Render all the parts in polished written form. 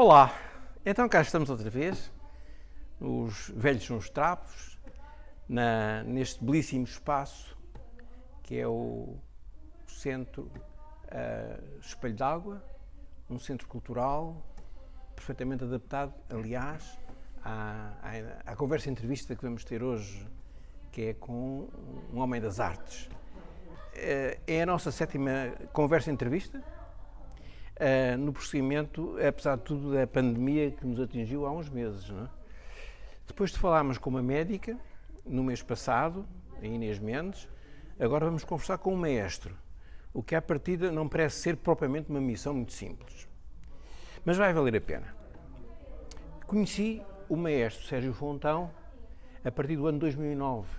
Olá, então cá estamos outra vez, os velhos são os trapos, neste belíssimo espaço que é o Centro Espelho d'Água, um centro cultural perfeitamente adaptado, aliás, à conversa-entrevista que vamos ter hoje, que é com um homem das artes. É a nossa 7ª conversa-entrevista, no prosseguimento, apesar de tudo, da pandemia que nos atingiu há uns meses. Não é? Depois de falarmos com uma médica, no mês passado, a Inês Mendes, agora vamos conversar com um maestro, o que à partida não parece ser propriamente uma missão muito simples. Mas vai valer a pena. Conheci o maestro Sérgio Fontão a partir do ano 2009,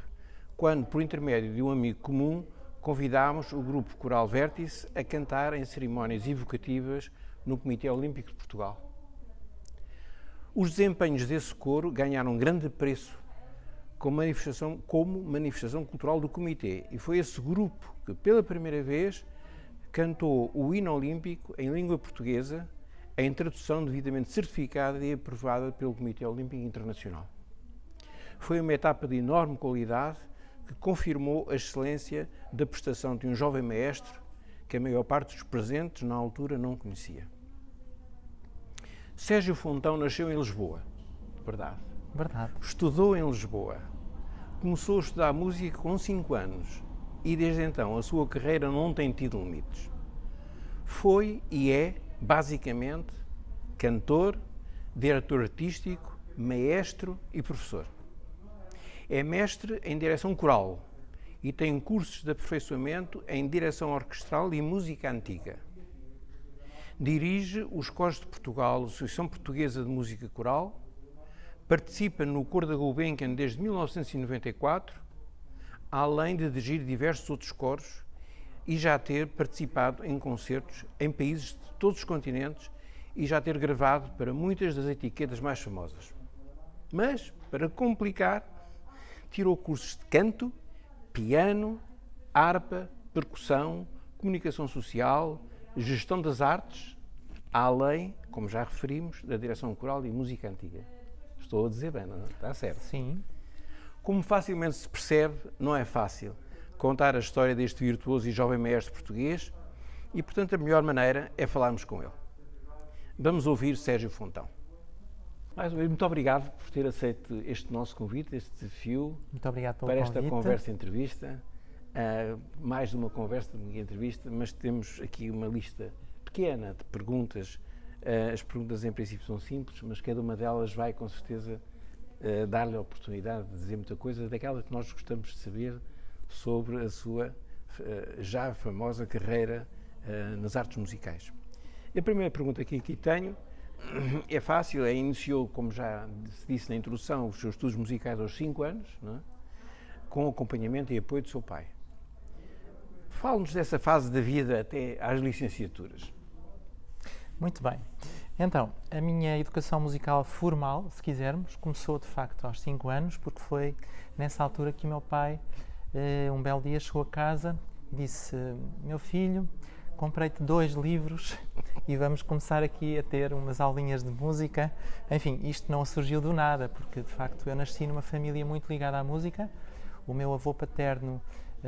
quando, por intermédio de um amigo comum, convidámos o grupo Coral Vértice a cantar em cerimónias evocativas no Comitê Olímpico de Portugal. Os desempenhos desse coro ganharam um grande apreço como manifestação cultural do Comitê, e foi esse grupo que, pela primeira vez, cantou o hino olímpico em língua portuguesa, em tradução devidamente certificada e aprovada pelo Comitê Olímpico Internacional. Foi uma etapa de enorme qualidade que confirmou a excelência da prestação de um jovem maestro que a maior parte dos presentes na altura não conhecia. Sérgio Fontão nasceu em Lisboa, verdade? Verdade. Estudou em Lisboa, começou a estudar música com 5 anos e desde então a sua carreira não tem tido limites. Foi e é, basicamente, cantor, diretor artístico, maestro e professor. É mestre em direção coral e tem cursos de aperfeiçoamento em direção orquestral e música antiga. Dirige os coros de Portugal, a Associação Portuguesa de Música Coral, participa no Coro da Gulbenkian desde 1994, além de dirigir diversos outros coros e já ter participado em concertos em países de todos os continentes e já ter gravado para muitas das etiquetas mais famosas. Mas, para complicar, tirou cursos de canto, piano, harpa, percussão, comunicação social, gestão das artes, além, como já referimos, da direção coral e música antiga. Estou a dizer bem, não é? Está certo? Sim. Como facilmente se percebe, não é fácil contar a história deste virtuoso e jovem maestro português e, portanto, a melhor maneira é falarmos com ele. Vamos ouvir Sérgio Fontão. Mais uma vez, muito obrigado por ter aceito este nosso convite, este desafio. Muito obrigado pelo para convite. esta conversa-entrevista. Mais de uma conversa, de uma entrevista, mas temos aqui uma lista pequena de perguntas. As perguntas, em princípio, são simples, mas cada uma delas vai, com certeza, dar-lhe a oportunidade de dizer muita coisa daquela que nós gostamos de saber sobre a sua já famosa carreira nas artes musicais. A primeira pergunta que aqui tenho é fácil, iniciou, como já se disse na introdução, os seus estudos musicais aos 5 anos, não é? Com acompanhamento e apoio do seu pai. Fale-nos dessa fase da vida até às licenciaturas. Muito bem. Então, a minha educação musical formal, se quisermos, começou de facto aos 5 anos, porque foi nessa altura que o meu pai, um belo dia, chegou a casa e disse: meu filho, comprei-te 2 livros e vamos começar aqui a ter umas aulinhas de música. Enfim, isto não surgiu do nada, porque de facto eu nasci numa família muito ligada à música. O meu avô paterno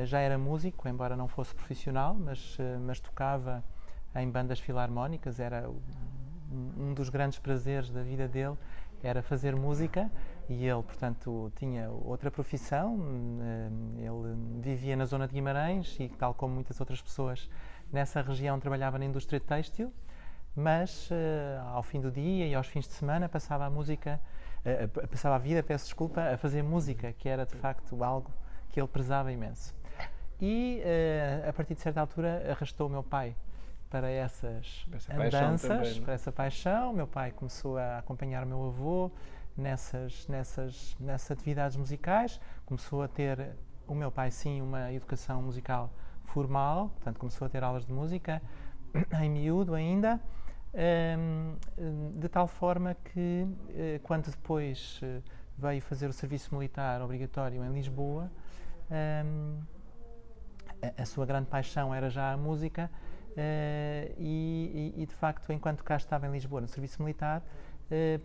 já era músico, embora não fosse profissional, mas tocava em bandas filarmónicas. Era um dos grandes prazeres da vida dele, era fazer música, e ele, portanto, tinha outra profissão. Ele vivia na zona de Guimarães e, tal como muitas outras pessoas nessa região, trabalhava na indústria têxtil, mas ao fim do dia e aos fins de semana passava a vida, peço desculpa, a fazer música, que era de facto algo que ele prezava imenso. E a partir de certa altura arrastou o meu pai para essas andanças, para essa paixão. Meu pai começou a acompanhar o meu avô nessas atividades musicais, começou a ter, o meu pai sim, uma educação musical formal, portanto começou a ter aulas de música em miúdo ainda, de tal forma que quando depois veio fazer o serviço militar obrigatório em Lisboa, a sua grande paixão era já a música, e de facto, enquanto cá estava em Lisboa, no serviço militar,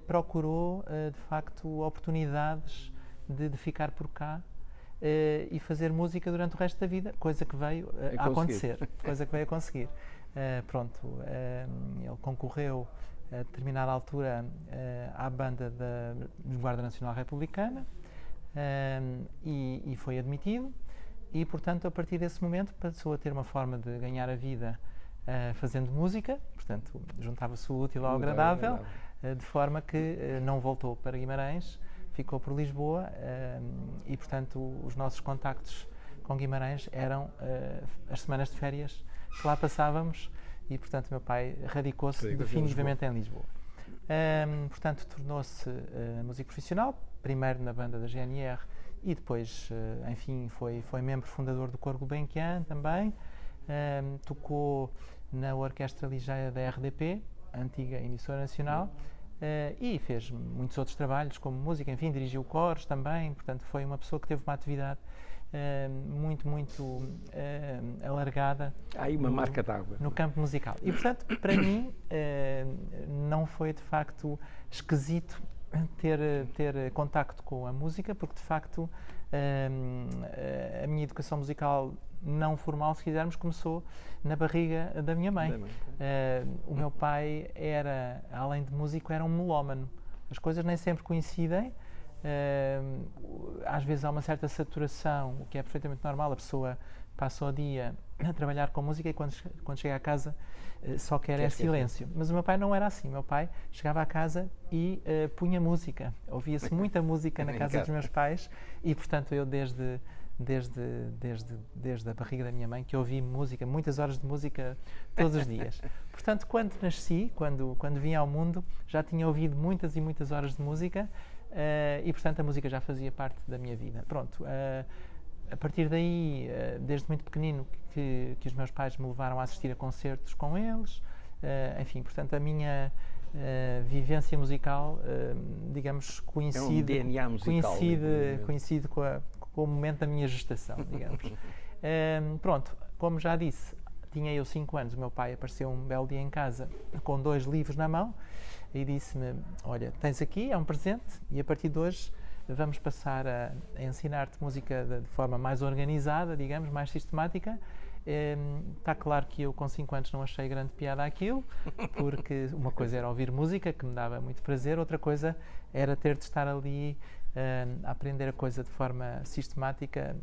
procurou de facto oportunidades de ficar por cá e fazer música durante o resto da vida, coisa que veio a acontecer, coisa que veio a conseguir. Pronto, ele concorreu a determinada altura à banda da Guarda Nacional Republicana e foi admitido e, portanto, a partir desse momento passou a ter uma forma de ganhar a vida fazendo música, portanto, juntava-se o útil ao agradável, de forma que não voltou para Guimarães, ficou por Lisboa e, portanto, os nossos contactos com Guimarães eram as semanas de férias que lá passávamos e, portanto, meu pai radicou-se definitivamente em Lisboa. Portanto, tornou-se músico profissional, primeiro na banda da GNR e depois, enfim, foi membro fundador do Coro Gulbenkian também. Tocou na Orquestra Ligeia da RDP, a antiga emissora nacional, e fez muitos outros trabalhos como música, enfim, dirigiu coros também, portanto foi uma pessoa que teve uma atividade muito alargada. Há aí uma marca d'água no campo musical. E, portanto, para mim, não foi de facto esquisito ter contacto com a música, porque de facto a minha educação musical não formal, se quisermos, começou na barriga da minha mãe. O meu pai era, além de músico, era um melómano. As coisas nem sempre coincidem. Às vezes há uma certa saturação, o que é perfeitamente normal. A pessoa passa o dia a trabalhar com música e quando chega à casa só quer silêncio. Mas o meu pai não era assim. O meu pai chegava à casa e punha música. Ouvia-se muita música na casa dos meus pais e, portanto, eu desde a barriga da minha mãe que ouvi música, muitas horas de música todos os dias. Portanto, quando nasci, quando vim ao mundo, já tinha ouvido muitas e muitas horas de música e, portanto, a música já fazia parte da minha vida. Pronto, a partir daí, desde muito pequenino, que os meus pais me levaram a assistir a concertos com eles, enfim, portanto, a minha vivência musical, digamos, coincide, DNA musical, coincide com o momento da minha gestação, digamos. Pronto, como já disse, tinha eu 5 anos, o meu pai apareceu um belo dia em casa com 2 livros na mão e disse-me, olha, tens aqui, é um presente e a partir de hoje vamos passar a ensinar-te música de forma mais organizada, digamos, mais sistemática. Está claro que eu com 5 anos não achei grande piada àquilo, porque uma coisa era ouvir música, que me dava muito prazer, outra coisa era ter de estar ali a aprender a coisa de forma sistemática,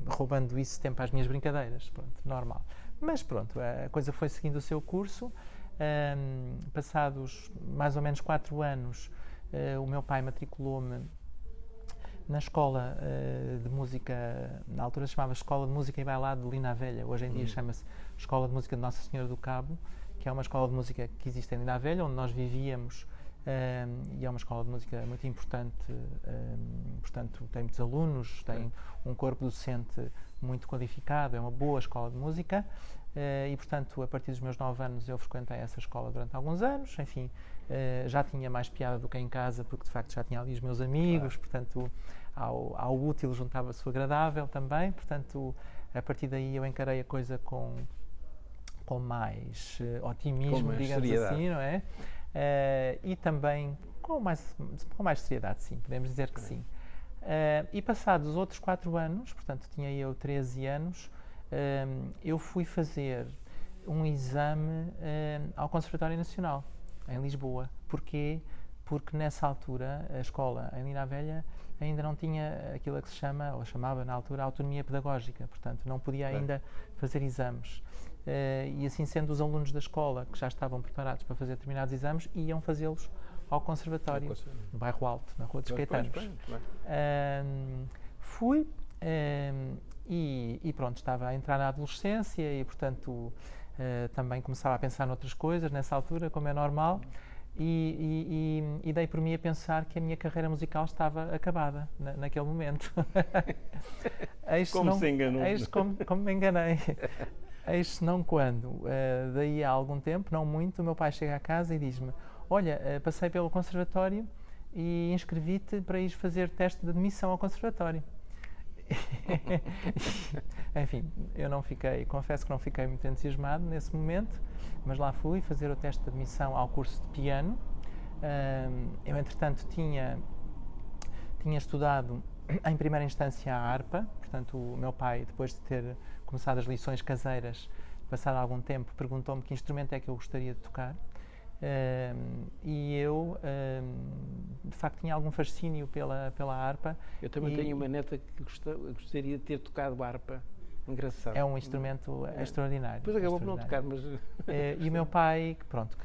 roubando isso tempo às minhas brincadeiras, pronto, normal. Mas pronto, a coisa foi seguindo o seu curso. Passados mais ou menos 4 anos, o meu pai matriculou-me na escola de música, na altura se chamava Escola de Música e Bailado de Linda a Velha, hoje em dia chama-se Escola de Música de Nossa Senhora do Cabo, que é uma escola de música que existe em Linda a Velha, onde nós vivíamos, e é uma escola de música muito importante, portanto tem muitos alunos, tem um corpo docente muito qualificado, é uma boa escola de música, e portanto a partir dos meus 9 anos eu frequentei essa escola durante alguns anos, enfim, já tinha mais piada do que em casa, porque de facto já tinha ali os meus amigos, portanto ao útil juntava-se o agradável também, portanto a partir daí eu encarei a coisa com mais otimismo, digamos assim, não é? E também com mais seriedade, sim, podemos dizer que sim. E passados os outros 4 anos, portanto tinha eu 13 anos, eu fui fazer um exame ao Conservatório Nacional, em Lisboa. Porquê? Porque nessa altura a escola em Linda a Velha ainda não tinha aquilo que se chama, ou chamava na altura, autonomia pedagógica, portanto não podia ainda fazer exames. E assim sendo, os alunos da escola que já estavam preparados para fazer determinados exames iam fazê-los ao Conservatório, no Bairro Alto, na Rua dos Caetanos. Fui e pronto, estava a entrar na adolescência e portanto também começava a pensar noutras coisas nessa altura, como é normal, e dei por mim a pensar que a minha carreira musical estava acabada naquele momento. Se enganou. Eis como me enganei. Eis não quando, daí a algum tempo, não muito, o meu pai chega a casa e diz-me, olha, passei pelo conservatório e inscrevi-te para ir fazer teste de admissão ao conservatório. enfim, confesso que não fiquei muito entusiasmado nesse momento, mas lá fui fazer o teste de admissão ao curso de piano. Eu, entretanto, tinha estudado em primeira instância a harpa, portanto, o meu pai, depois de ter começado as lições caseiras, passado algum tempo, perguntou-me que instrumento é que eu gostaria de tocar. E eu, de facto, tinha algum fascínio pela harpa. Eu também tenho uma neta que gostaria de ter tocado harpa. Engraçado. É um instrumento extraordinário. Depois acabou por não tocar, mas... E o meu pai,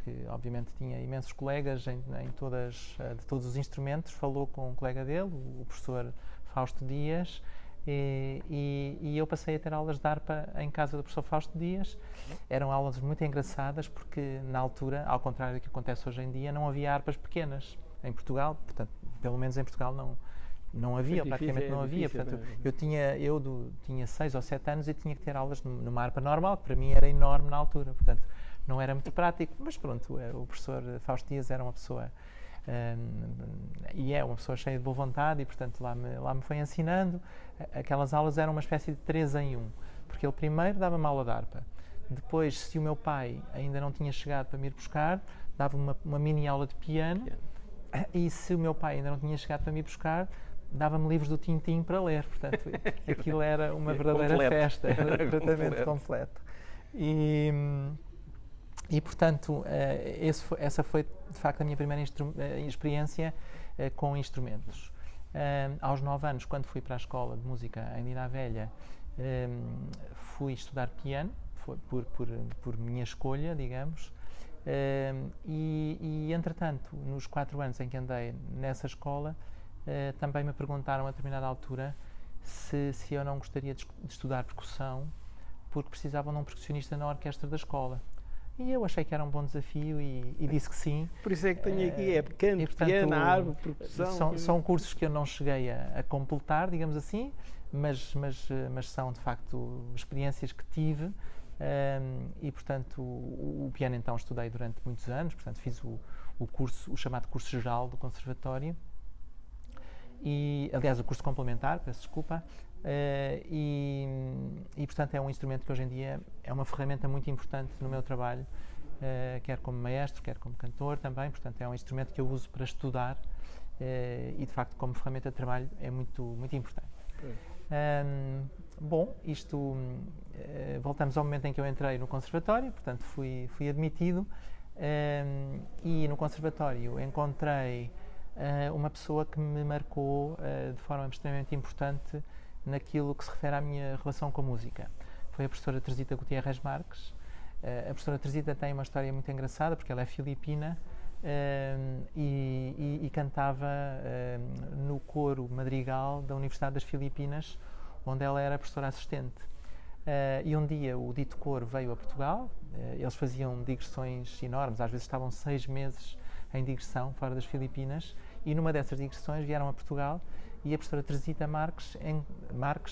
que obviamente tinha imensos colegas de todos os instrumentos, falou com um colega dele, o professor Fausto Dias, e eu passei a ter aulas de harpa em casa do professor Fausto Dias. Eram aulas muito engraçadas porque, na altura, ao contrário do que acontece hoje em dia, não havia harpas pequenas em Portugal, portanto, pelo menos em Portugal não havia, praticamente não havia. Portanto, eu tinha 6 ou 7 anos e tinha que ter aulas numa harpa normal, que para mim era enorme na altura, portanto, não era muito prático, mas pronto, o professor Fausto Dias era uma pessoa, e é uma pessoa cheia de boa vontade e, portanto, lá me foi ensinando. Aquelas aulas eram uma espécie de 3 em 1, porque ele primeiro dava-me aula de harpa, depois, se o meu pai ainda não tinha chegado para me ir buscar, dava uma mini aula de piano, e se o meu pai ainda não tinha chegado para me ir buscar, dava-me livros do Tintim para ler, portanto, aquilo era uma verdadeira festa, era completamente completo. E portanto, essa foi, de facto, a minha primeira experiência com instrumentos. Aos 9 anos, quando fui para a escola de música em Lina Velha, fui estudar piano, foi por minha escolha, digamos, e entretanto, nos 4 anos em que andei nessa escola, também me perguntaram a determinada altura se eu não gostaria de estudar percussão, porque precisavam de um percussionista na orquestra da escola. E eu achei que era um bom desafio e disse que sim. Por isso é que tenho aqui, canto, piano, harpa, percussão. São cursos que eu não cheguei a completar, digamos assim, mas são de facto experiências que tive, e portanto o piano então estudei durante muitos anos, portanto fiz o chamado curso geral do conservatório, aliás o curso complementar, peço desculpa, e portanto é um instrumento que hoje em dia é uma ferramenta muito importante no meu trabalho, quer como maestro, quer como cantor também. Portanto é um instrumento que eu uso para estudar, e de facto como ferramenta de trabalho é muito, muito importante. Bom, voltamos ao momento em que eu entrei no conservatório, portanto fui admitido, e no conservatório encontrei uma pessoa que me marcou de forma extremamente importante naquilo que se refere à minha relação com a música. Foi a professora Teresita Gutierrez Marques. A professora Teresita tem uma história muito engraçada, porque ela é filipina, e cantava no coro madrigal da Universidade das Filipinas, onde ela era professora assistente. E um dia o dito coro veio a Portugal. Eles faziam digressões enormes, às vezes estavam 6 meses em digressão fora das Filipinas, e numa dessas digressões vieram a Portugal, e a professora Teresita Marques,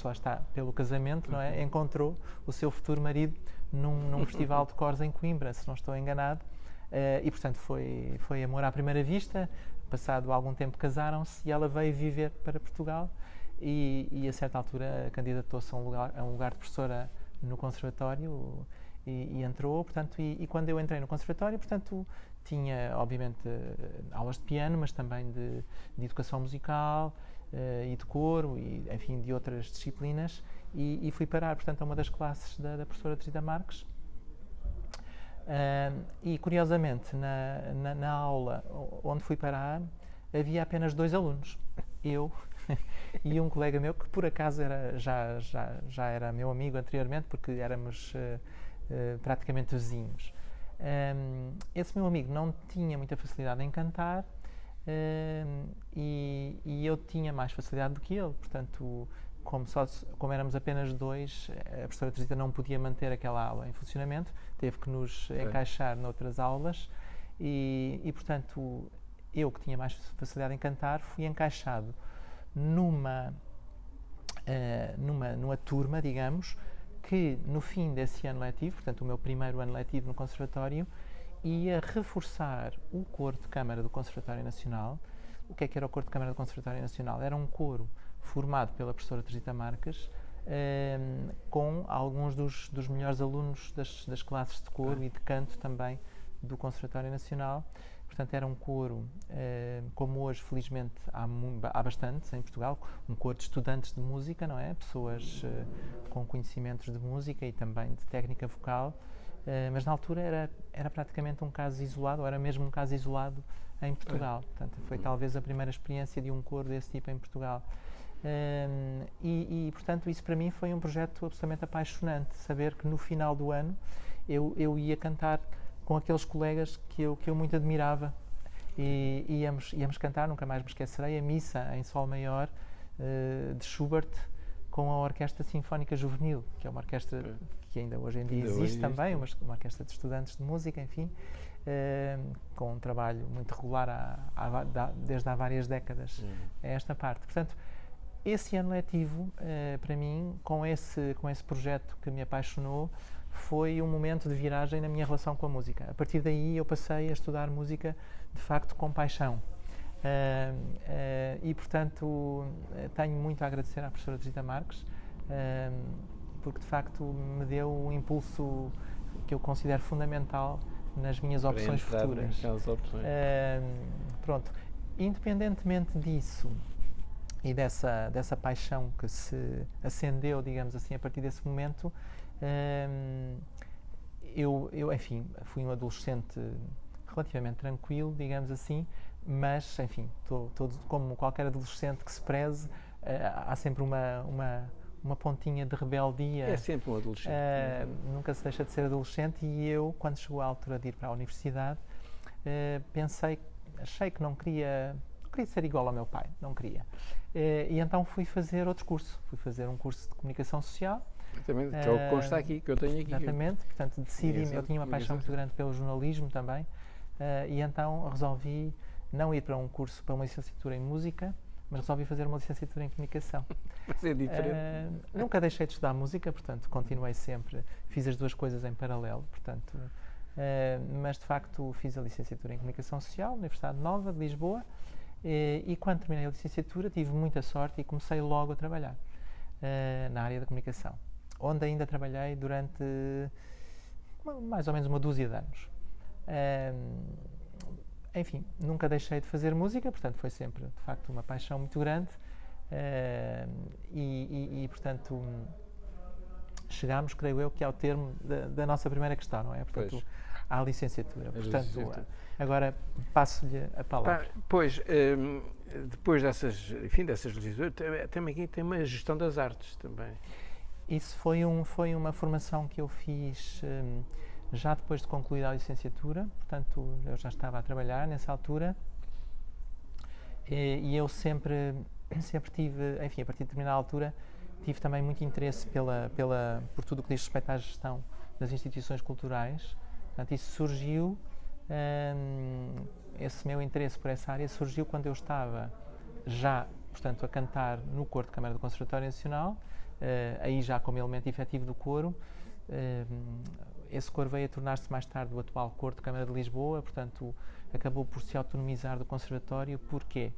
lá está, pelo casamento, não é? Encontrou o seu futuro marido num festival de cores em Coimbra, se não estou enganado, e portanto foi amor à primeira vista. Passado algum tempo casaram-se e ela veio viver para Portugal, e a certa altura candidatou-se a um lugar de professora no conservatório, e entrou, portanto, e quando eu entrei no conservatório, portanto, tinha obviamente aulas de piano, mas também de educação musical, e de coro, e enfim, de outras disciplinas, e fui parar, portanto, a uma das classes da professora Teresita Marques. E curiosamente, na aula onde fui parar, havia apenas 2 alunos, eu e um colega meu, que por acaso já era meu amigo anteriormente, porque éramos praticamente vizinhos. Esse meu amigo não tinha muita facilidade em cantar, e eu tinha mais facilidade do que ele, portanto, como éramos apenas 2, a professora Teresita não podia manter aquela aula em funcionamento, teve que nos encaixar noutras aulas, e portanto, eu que tinha mais facilidade em cantar, fui encaixado numa turma, digamos, que no fim desse ano letivo, portanto o meu primeiro ano letivo no conservatório, ia reforçar o coro de câmara do Conservatório Nacional. O que era o coro de câmara do Conservatório Nacional? Era um coro formado pela professora Teresita Marques, com alguns dos melhores alunos das classes de coro e de canto também do Conservatório Nacional. Portanto, era um coro, como hoje, felizmente, há bastantes em Portugal, um coro de estudantes de música, não é? Pessoas com conhecimentos de música e também de técnica vocal, mas na altura era praticamente um caso isolado, ou era mesmo um caso isolado em Portugal. Portanto, foi talvez a primeira experiência de um coro desse tipo em Portugal. Portanto, isso para mim foi um projeto absolutamente apaixonante, saber que no final do ano eu ia cantar com aqueles colegas que eu muito admirava e íamos cantar, nunca mais me esquecerei, a missa em sol maior de Schubert com a Orquestra Sinfónica Juvenil, que é uma orquestra que ainda hoje em dia existe também, uma orquestra de estudantes de música, enfim, com um trabalho muito regular desde há várias décadas a esta parte. Portanto, esse ano letivo, para mim, com esse projeto que me apaixonou, foi um momento de viragem na minha relação com a música. A partir daí eu passei a estudar música, de facto, com paixão. E, portanto, tenho muito a agradecer à professora Rita Marques, porque, de facto, me deu um impulso que eu considero fundamental nas minhas opções futuras. Pronto, independentemente disso e dessa paixão que se acendeu, digamos assim, a partir desse momento, enfim, fui um adolescente relativamente tranquilo, digamos assim, mas, enfim, como qualquer adolescente que se preze, há sempre uma pontinha de rebeldia. É sempre um adolescente. Nunca se deixa de ser adolescente e eu, quando chegou a altura de ir para a universidade, achei que não queria ser igual ao meu pai, não queria. E então fui fazer outro curso, fui fazer um curso de comunicação social. Exatamente, que é o que consta aqui, que eu tenho aqui. Exatamente, portanto decidi, eu tinha uma paixão muito grande pelo jornalismo também, e então resolvi não ir para um curso, para uma licenciatura em música, mas resolvi fazer uma licenciatura em comunicação. Mas é diferente. Nunca deixei de estudar música, portanto continuei sempre, fiz as duas coisas em paralelo, portanto, mas de facto fiz a licenciatura em comunicação social na Universidade Nova de Lisboa, e quando terminei a licenciatura tive muita sorte e comecei logo a trabalhar na área da comunicação, onde ainda trabalhei durante mais ou menos uma dúzia de anos. Enfim, nunca deixei de fazer música, portanto foi sempre, de facto, uma paixão muito grande, portanto, chegámos, creio eu, que ao termo da nossa primeira questão, não é? Portanto, à licenciatura. Portanto, agora passo-lhe a palavra. Pois, depois dessas licenciaturas, também aqui tem uma gestão das artes também. Isso foi uma formação que eu fiz já depois de concluir a licenciatura, portanto eu já estava a trabalhar nessa altura, e eu sempre tive, enfim, a partir de determinada altura, tive também muito interesse por tudo o que diz respeito à gestão das instituições culturais. Portanto, isso surgiu, esse meu interesse por essa área surgiu quando eu estava já, portanto, a cantar no coro de câmara do Conservatório Nacional, aí já como elemento efetivo do coro. Esse coro veio a tornar-se mais tarde o atual coro de Câmara de Lisboa, portanto acabou por se autonomizar do Conservatório. Porquê?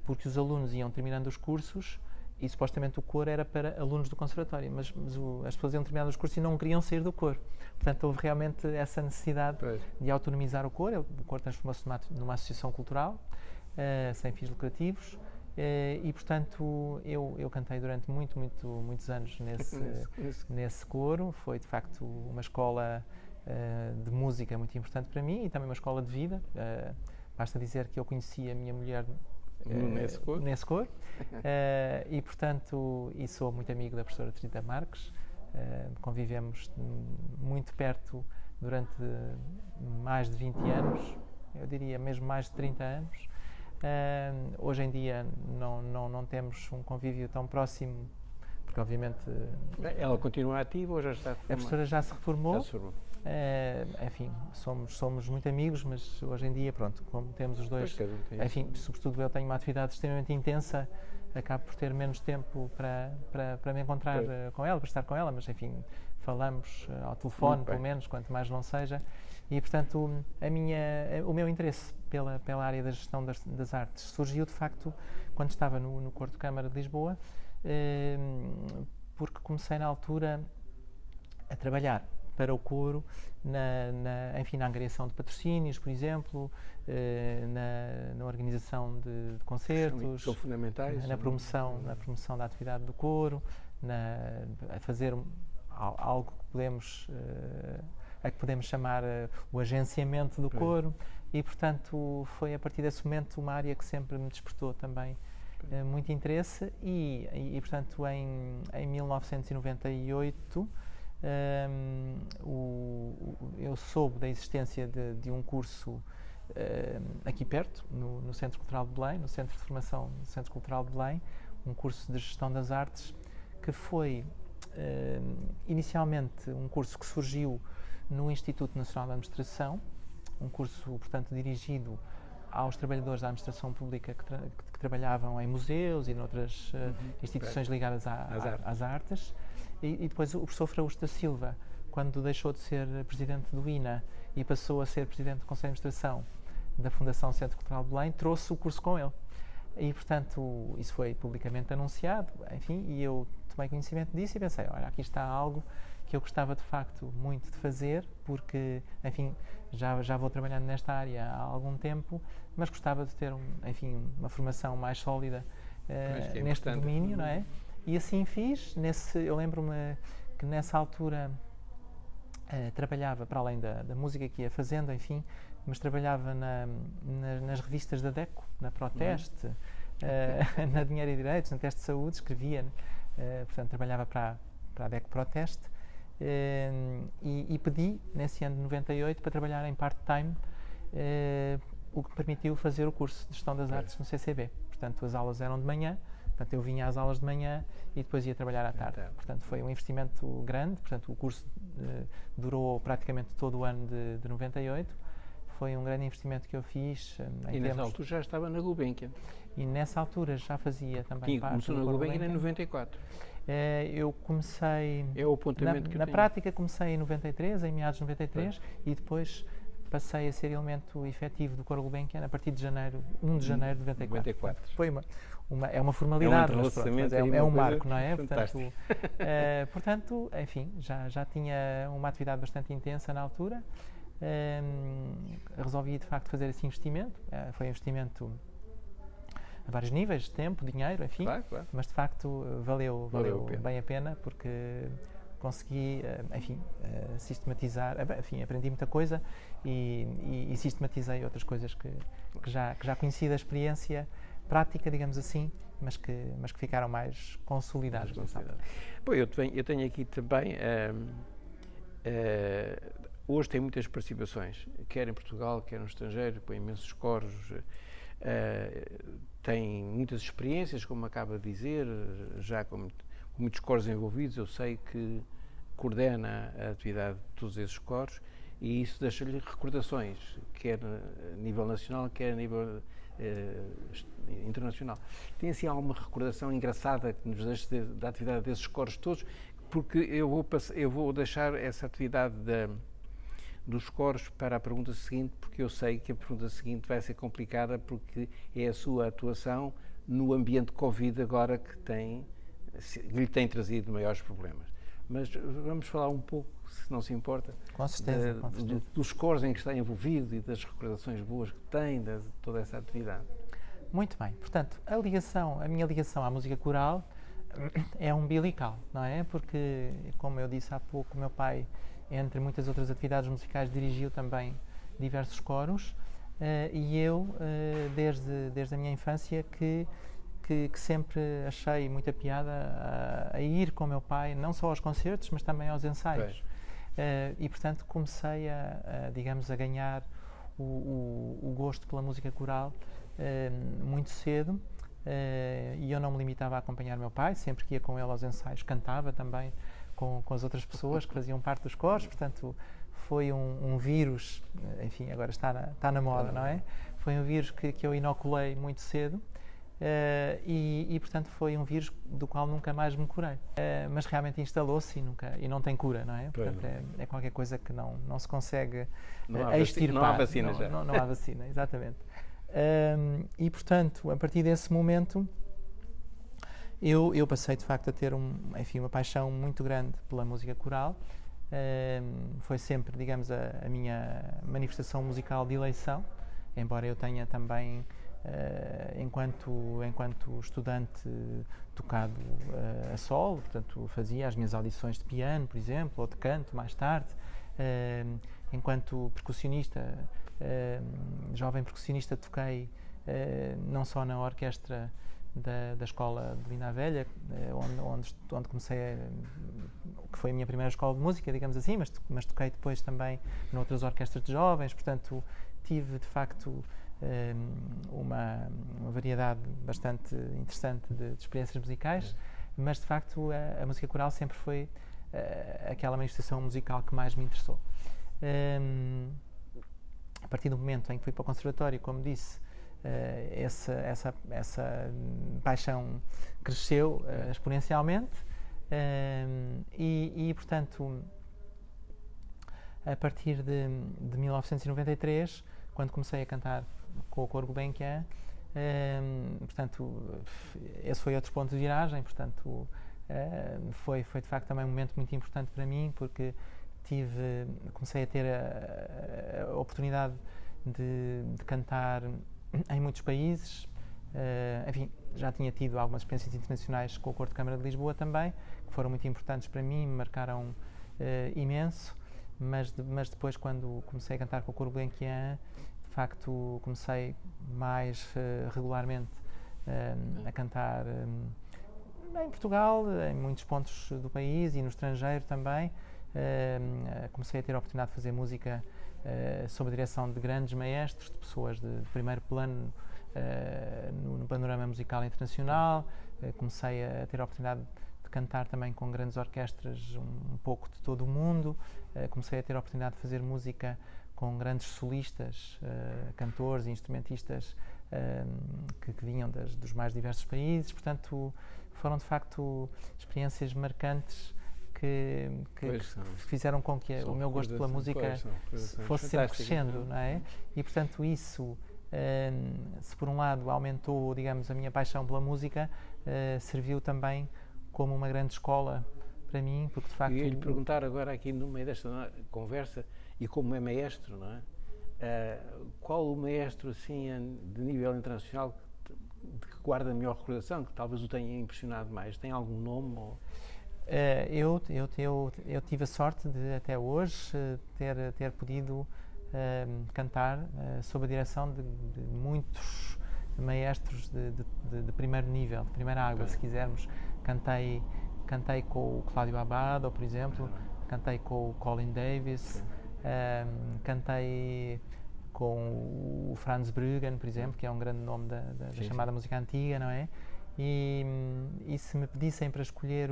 Porque os alunos iam terminando os cursos e supostamente o coro era para alunos do Conservatório, mas as pessoas iam terminando os cursos e não queriam sair do coro. Portanto, houve realmente essa necessidade de autonomizar o coro. O coro transformou-se numa associação cultural, sem fins lucrativos, e portanto eu cantei durante muitos anos nesse coro. Foi de facto uma escola de música muito importante para mim e também uma escola de vida. Basta dizer que eu conheci a minha mulher nesse coro, e portanto sou muito amigo da professora Rita Marques. Convivemos muito perto durante mais de 20 anos, eu diria mesmo mais de 30 anos. Hoje em dia não temos um convívio tão próximo, porque obviamente... Ela continua ativa ou já está reformada? A professora já se reformou. Já se reformou. Enfim, somos muito amigos, mas hoje em dia, pronto, como temos os dois... Enfim, sobretudo eu tenho uma atividade extremamente intensa, acabo por ter menos tempo para me encontrar com ela, para estar com ela, mas enfim, falamos ao telefone, pelo menos, quanto mais não seja. E, portanto, o meu interesse pela área da gestão das artes surgiu, de facto, quando estava no coro de Câmara de Lisboa, porque comecei na altura a trabalhar para o coro, enfim, na angariação de patrocínios, por exemplo, na organização de concertos, são fundamentais, na promoção da atividade do coro, a fazer algo que podemos chamar o agenciamento do coro, e portanto foi a partir desse momento uma área que sempre me despertou também muito interesse, e portanto em 1998 eu soube da existência de um curso aqui perto, no Centro Cultural de Belém, no Centro de Formação do Centro Cultural de Belém, um curso de Gestão das Artes, que foi inicialmente um curso que surgiu no Instituto Nacional de Administração, um curso, portanto, dirigido aos trabalhadores da administração pública que trabalhavam em museus e noutras instituições ligadas às artes. E depois o professor Fraúcho da Silva, quando deixou de ser presidente do INA e passou a ser presidente do Conselho de Administração da Fundação Centro Cultural de Belém, trouxe o curso com ele. E, portanto, isso foi publicamente anunciado, enfim, e eu tomei conhecimento disso e pensei, olha, aqui está algo que eu gostava de facto muito de fazer, porque, enfim, já vou trabalhando nesta área há algum tempo, mas gostava de ter, enfim, uma formação mais sólida neste domínio, não é? E assim fiz. Eu lembro-me que nessa altura trabalhava, para além da música que ia fazendo, enfim, mas trabalhava nas revistas da DECO, na Proteste, na Dinheiro e Direitos, na Teste de Saúde, escrevia, portanto, trabalhava para a DECO Proteste, e pedi, nesse ano de 98, para trabalhar em part-time, o que me permitiu fazer o curso de Gestão das Artes no CCB. Portanto, as aulas eram de manhã, portanto, eu vinha às aulas de manhã e depois ia trabalhar à tarde. Portanto, foi um investimento grande. Portanto, o curso durou praticamente todo o ano de 98. Foi um grande investimento que eu fiz. E nessa altura já estava na Gulbenkian. E nessa altura já fazia também parte. Começou na Gulbenkian em 94. Eu comecei... É o apontamento que eu Na tenho. prática comecei em 93, em meados de 93, e depois passei a ser elemento efetivo do Coro Gulbenkian a partir de 1 de janeiro de 94. Foi é uma formalidade, mas é um marco, não é? Portanto, enfim, já tinha uma atividade bastante intensa na altura. Resolvi de facto fazer esse investimento. Foi um investimento a vários níveis, de tempo, dinheiro, enfim, claro. mas de facto valeu bem a pena, porque consegui, enfim, sistematizar, enfim, aprendi muita coisa e sistematizei outras coisas que já conheci da experiência prática, digamos assim, mas que ficaram mais consolidadas. Bom, eu tenho aqui também, hoje tem muitas participações, quer em Portugal, quer no estrangeiro, com imensos coros, tem muitas experiências, como acaba de dizer, já com muitos coros envolvidos. Eu sei que coordena a atividade de todos esses coros e isso deixa-lhe recordações, quer a nível nacional, quer a nível internacional. Tem assim alguma recordação engraçada que nos deixe da atividade desses coros todos? Porque eu vou deixar essa atividade dos coros para a pergunta seguinte, porque eu sei que a pergunta seguinte vai ser complicada, porque é a sua atuação no ambiente Covid agora que lhe tem trazido maiores problemas. Mas vamos falar um pouco, se não se importa, com certeza. Dos coros em que está envolvido e das recordações boas que tem de toda essa atividade. Muito bem. Portanto, a minha ligação à música coral é umbilical, não é? Porque, como eu disse há pouco, o meu pai, entre muitas outras atividades musicais, dirigiu também diversos coros, e eu, desde a minha infância, que sempre achei muita piada a ir com o meu pai, não só aos concertos, mas também aos ensaios. E, portanto, comecei digamos, a ganhar o gosto pela música coral muito cedo, e eu não me limitava a acompanhar o meu pai, sempre que ia com ele aos ensaios, cantava também com as outras pessoas que faziam parte dos coros. Portanto, foi um vírus, enfim, agora está na moda, não é? Foi um vírus que eu inoculei muito cedo, e portanto foi um vírus do qual nunca mais me curei, mas realmente instalou-se e não tem cura, não é? Portanto, é qualquer coisa que não se consegue extirpar. Não há vacina já. Não há vacina, exatamente. E portanto, a partir desse momento, Eu passei de facto a ter enfim, uma paixão muito grande pela música coral. Foi sempre, digamos, a minha manifestação musical de eleição, embora eu tenha também, enquanto estudante, tocado a solo, portanto fazia as minhas audições de piano, por exemplo, ou de canto mais tarde. Enquanto percussionista, jovem percussionista, toquei não só na orquestra da escola de Linda a Velha, onde comecei, que foi a minha primeira escola de música, digamos assim, mas toquei depois também noutras orquestras de jovens, portanto tive de facto uma variedade bastante interessante de experiências musicais, mas de facto a música coral sempre foi aquela manifestação musical que mais me interessou. A partir do momento em que fui para o conservatório, como disse, essa paixão cresceu exponencialmente, e portanto, a partir de 1993, quando comecei a cantar com o Coro Gulbenkian, portanto, esse foi outro ponto de viragem, portanto, foi de facto também um momento muito importante para mim, porque comecei a ter a oportunidade de cantar em muitos países. Enfim, já tinha tido algumas experiências internacionais com o Coro de Câmara de Lisboa também, que foram muito importantes para mim, me marcaram imenso, mas depois, quando comecei a cantar com o Coro Gulbenkian, de facto comecei mais regularmente a cantar em Portugal, em muitos pontos do país e no estrangeiro também. Comecei a ter a oportunidade de fazer música sob a direção de grandes maestros, de pessoas de primeiro plano no panorama musical internacional. Comecei a ter a oportunidade de cantar também com grandes orquestras um pouco de todo o mundo. Comecei a ter a oportunidade de fazer música com grandes solistas, cantores e instrumentistas que vinham dos mais diversos países. Portanto, foram de facto experiências marcantes que fizeram com que o meu gosto pela música fosse sempre crescendo, não é? E portanto isso, se por um lado aumentou, digamos, a minha paixão pela música, serviu também como uma grande escola para mim, porque de facto... Eu ia lhe perguntar agora aqui no meio desta conversa, e como é maestro, não é? Qual o maestro assim de nível internacional de que guarda a melhor recordação, que talvez o tenha impressionado mais? Tem algum nome? Ou... Eu tive a sorte de, até hoje, ter podido cantar sob a direção de muitos maestros de primeiro nível, de primeira água, se quisermos. Cantei com o Cláudio Abbado, por exemplo, cantei com o Colin Davis, cantei com o Franz Bruggen, por exemplo, que é um grande nome da chamada música antiga, não é? E se me pedissem para escolher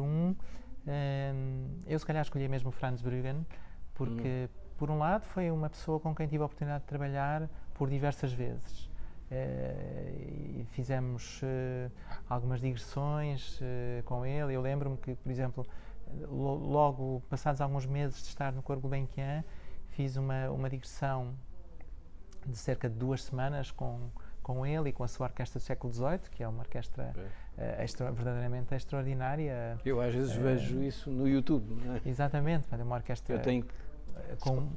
eu se calhar escolhia mesmo o Franz Bruggen, porque por um lado foi uma pessoa com quem tive a oportunidade de trabalhar por diversas vezes. E fizemos algumas digressões com ele. Eu lembro-me que, por exemplo, logo passados alguns meses de estar no Coro Gulbenkian, fiz uma digressão de cerca de 2 semanas com ele e com a sua orquestra do século XVIII, que é uma orquestra verdadeiramente extraordinária. Eu às vezes vejo isso no YouTube, não é? Exatamente, é uma orquestra... Eu tenho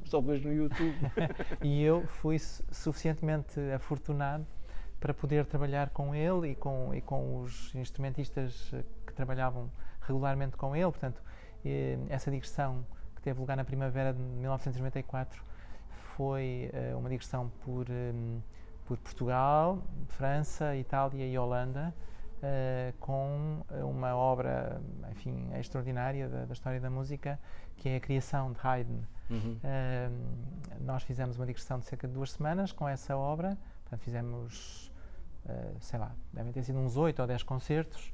só vejo no YouTube. E eu fui suficientemente afortunado para poder trabalhar com ele e com os instrumentistas que trabalhavam regularmente com ele. Portanto, essa digressão que teve lugar na primavera de 1994 foi uma digressão por Portugal, França, Itália e Holanda, com uma obra, enfim, extraordinária da história da música, que é a criação de Haydn. Nós fizemos uma digressão de cerca de 2 semanas com essa obra. Portanto, fizemos, sei lá, devem ter sido uns 8 ou 10 concertos,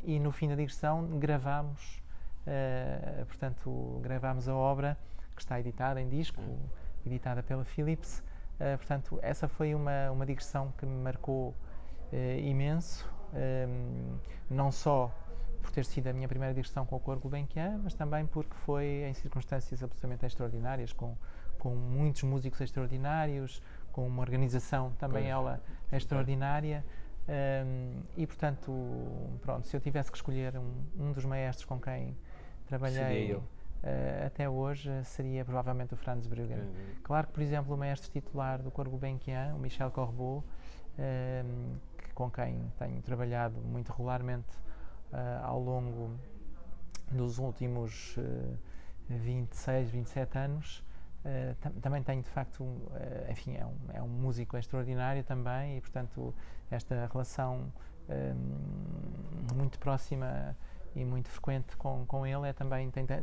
e no fim da digressão gravámos a obra, que está editada em disco, editada pela Philips. Portanto, essa foi uma digressão que me marcou imenso, não só por ter sido a minha primeira digressão com o Coro Gulbenkian, mas também porque foi em circunstâncias absolutamente extraordinárias, com muitos músicos extraordinários, com uma organização também ela extraordinária, E, portanto, pronto, se eu tivesse que escolher um dos maestros com quem trabalhei até hoje, seria provavelmente o Franz Bruggen. Claro que, por exemplo, o maestro titular do Coro Gulbenkian, o Michel Corbeau, com quem tenho trabalhado muito regularmente ao longo dos últimos 26, 27 anos, também tenho de facto, enfim, é um músico extraordinário também, e portanto esta relação muito próxima e muito frequente com ele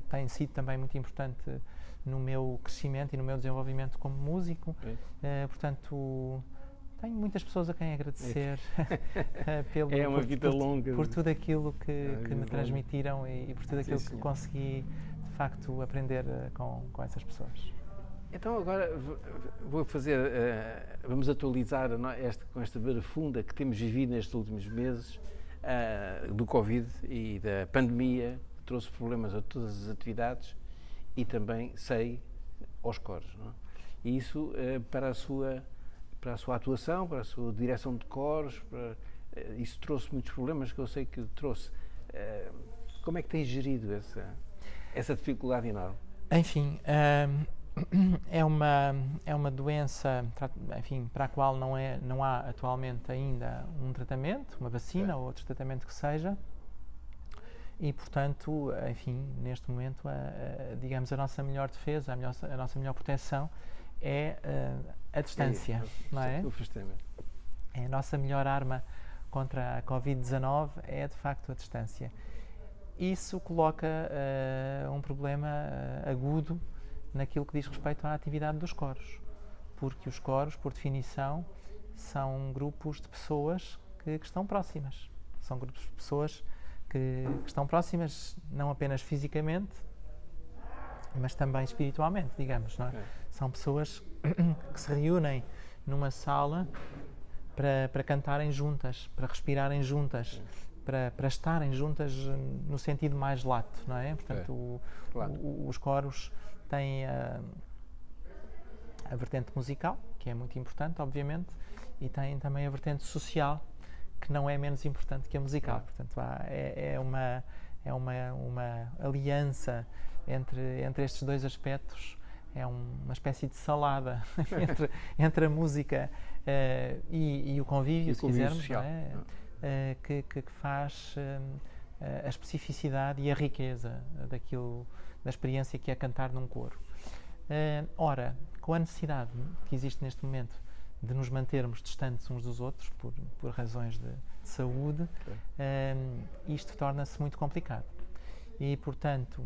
tem sido também muito importante no meu crescimento e no meu desenvolvimento como músico. Portanto, tenho muitas pessoas a quem agradecer por tudo aquilo que me transmitiram e por tudo aquilo que consegui de facto aprender com essas pessoas. Então agora vamos atualizar com esta barafunda que temos vivido nestes últimos meses do Covid e da pandemia, que trouxe problemas a todas as atividades e também, sei, aos coros, não é? E isso para a sua atuação, para a sua direção de coros, isso trouxe muitos problemas que eu sei que trouxe. Como é que tem gerido essa dificuldade enorme? Enfim, é uma doença, enfim, para a qual não há atualmente ainda um tratamento, uma vacina ou outro tratamento que seja, e portanto, enfim, neste momento, digamos, a nossa melhor defesa, a nossa melhor proteção é a distância, não é? É a nossa melhor arma contra a Covid-19, é de facto a distância. Isso coloca um problema agudo naquilo que diz respeito à atividade dos coros, porque os coros, por definição, são grupos de pessoas que estão próximas. São grupos de pessoas que estão próximas não apenas fisicamente, mas também espiritualmente, digamos, não é? São pessoas que se reúnem numa sala para cantarem juntas, para respirarem juntas, para estarem juntas no sentido mais lato, não é? Portanto, os coros têm a vertente musical, que é muito importante, obviamente, e têm também a vertente social, que não é menos importante que a musical. Portanto, é uma aliança entre estes dois aspectos, é uma espécie de salada entre a música e o convívio, se quisermos, social, que faz a especificidade e a riqueza da experiência que é cantar num coro. Ora, com a necessidade que existe neste momento de nos mantermos distantes uns dos outros por razões de saúde, isto torna-se muito complicado. E, portanto,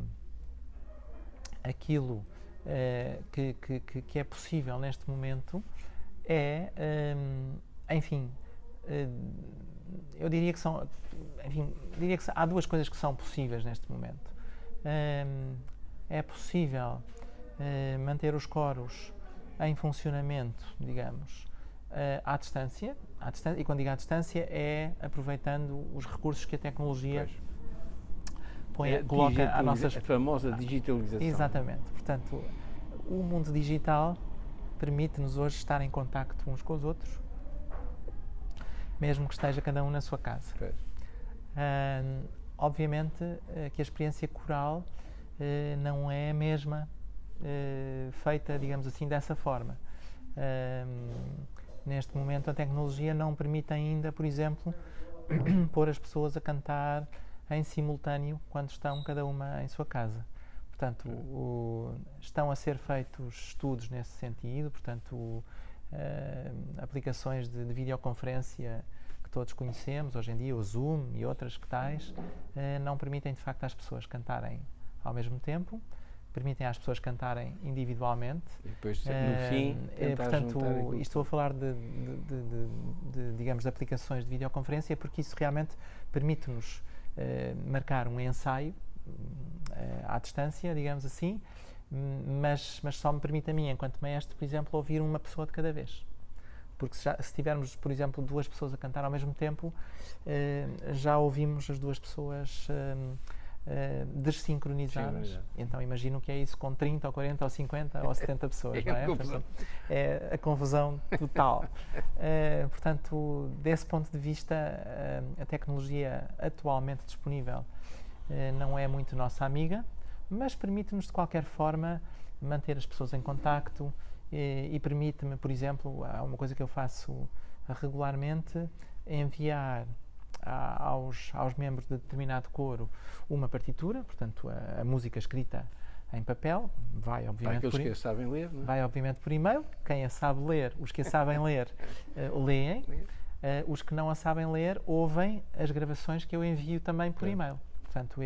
aquilo que é possível neste momento é, enfim, eu diria que há duas coisas que são possíveis neste momento. É possível manter os coros em funcionamento, digamos, à distância, e quando digo à distância é aproveitando os recursos que a tecnologia coloca à nossa... A famosa digitalização. Exatamente. Portanto, o mundo digital permite-nos hoje estar em contacto uns com os outros, mesmo que esteja cada um na sua casa. Obviamente que a experiência coral não é a mesma feita, digamos assim, dessa forma. Neste momento a tecnologia não permite ainda, por exemplo, pôr as pessoas a cantar em simultâneo quando estão cada uma em sua casa. Portanto, estão a ser feitos estudos nesse sentido, portanto, aplicações de videoconferência que todos conhecemos hoje em dia, o Zoom e outras que tais, não permitem de facto às pessoas cantarem ao mesmo tempo, permitem às pessoas cantarem individualmente. E depois, no fim, portanto, estou a falar digamos, de aplicações de videoconferência, porque isso realmente permite-nos marcar um ensaio à distância, digamos assim, mas só me permite a mim, enquanto maestro, por exemplo, ouvir uma pessoa de cada vez. Porque se tivermos, por exemplo, duas pessoas a cantar ao mesmo tempo, já ouvimos as duas pessoas desincronizadas. Sim, Então imagino que é isso com 30 ou 40 ou 50 ou 70 pessoas, não é? Confusão. É a confusão total. Portanto, desse ponto de vista, a tecnologia atualmente disponível não é muito nossa amiga, mas permite-nos de qualquer forma manter as pessoas em contacto e permite-me, por exemplo, há uma coisa que eu faço regularmente, enviar aos membros de determinado coro uma partitura, portanto a música escrita em papel, vai obviamente para aqueles que sabem ler, não é? vai obviamente por e-mail, quem a sabe ler, os que a sabem ler, leem, os que não a sabem ler, ouvem as gravações que eu envio também por e-mail. Portanto,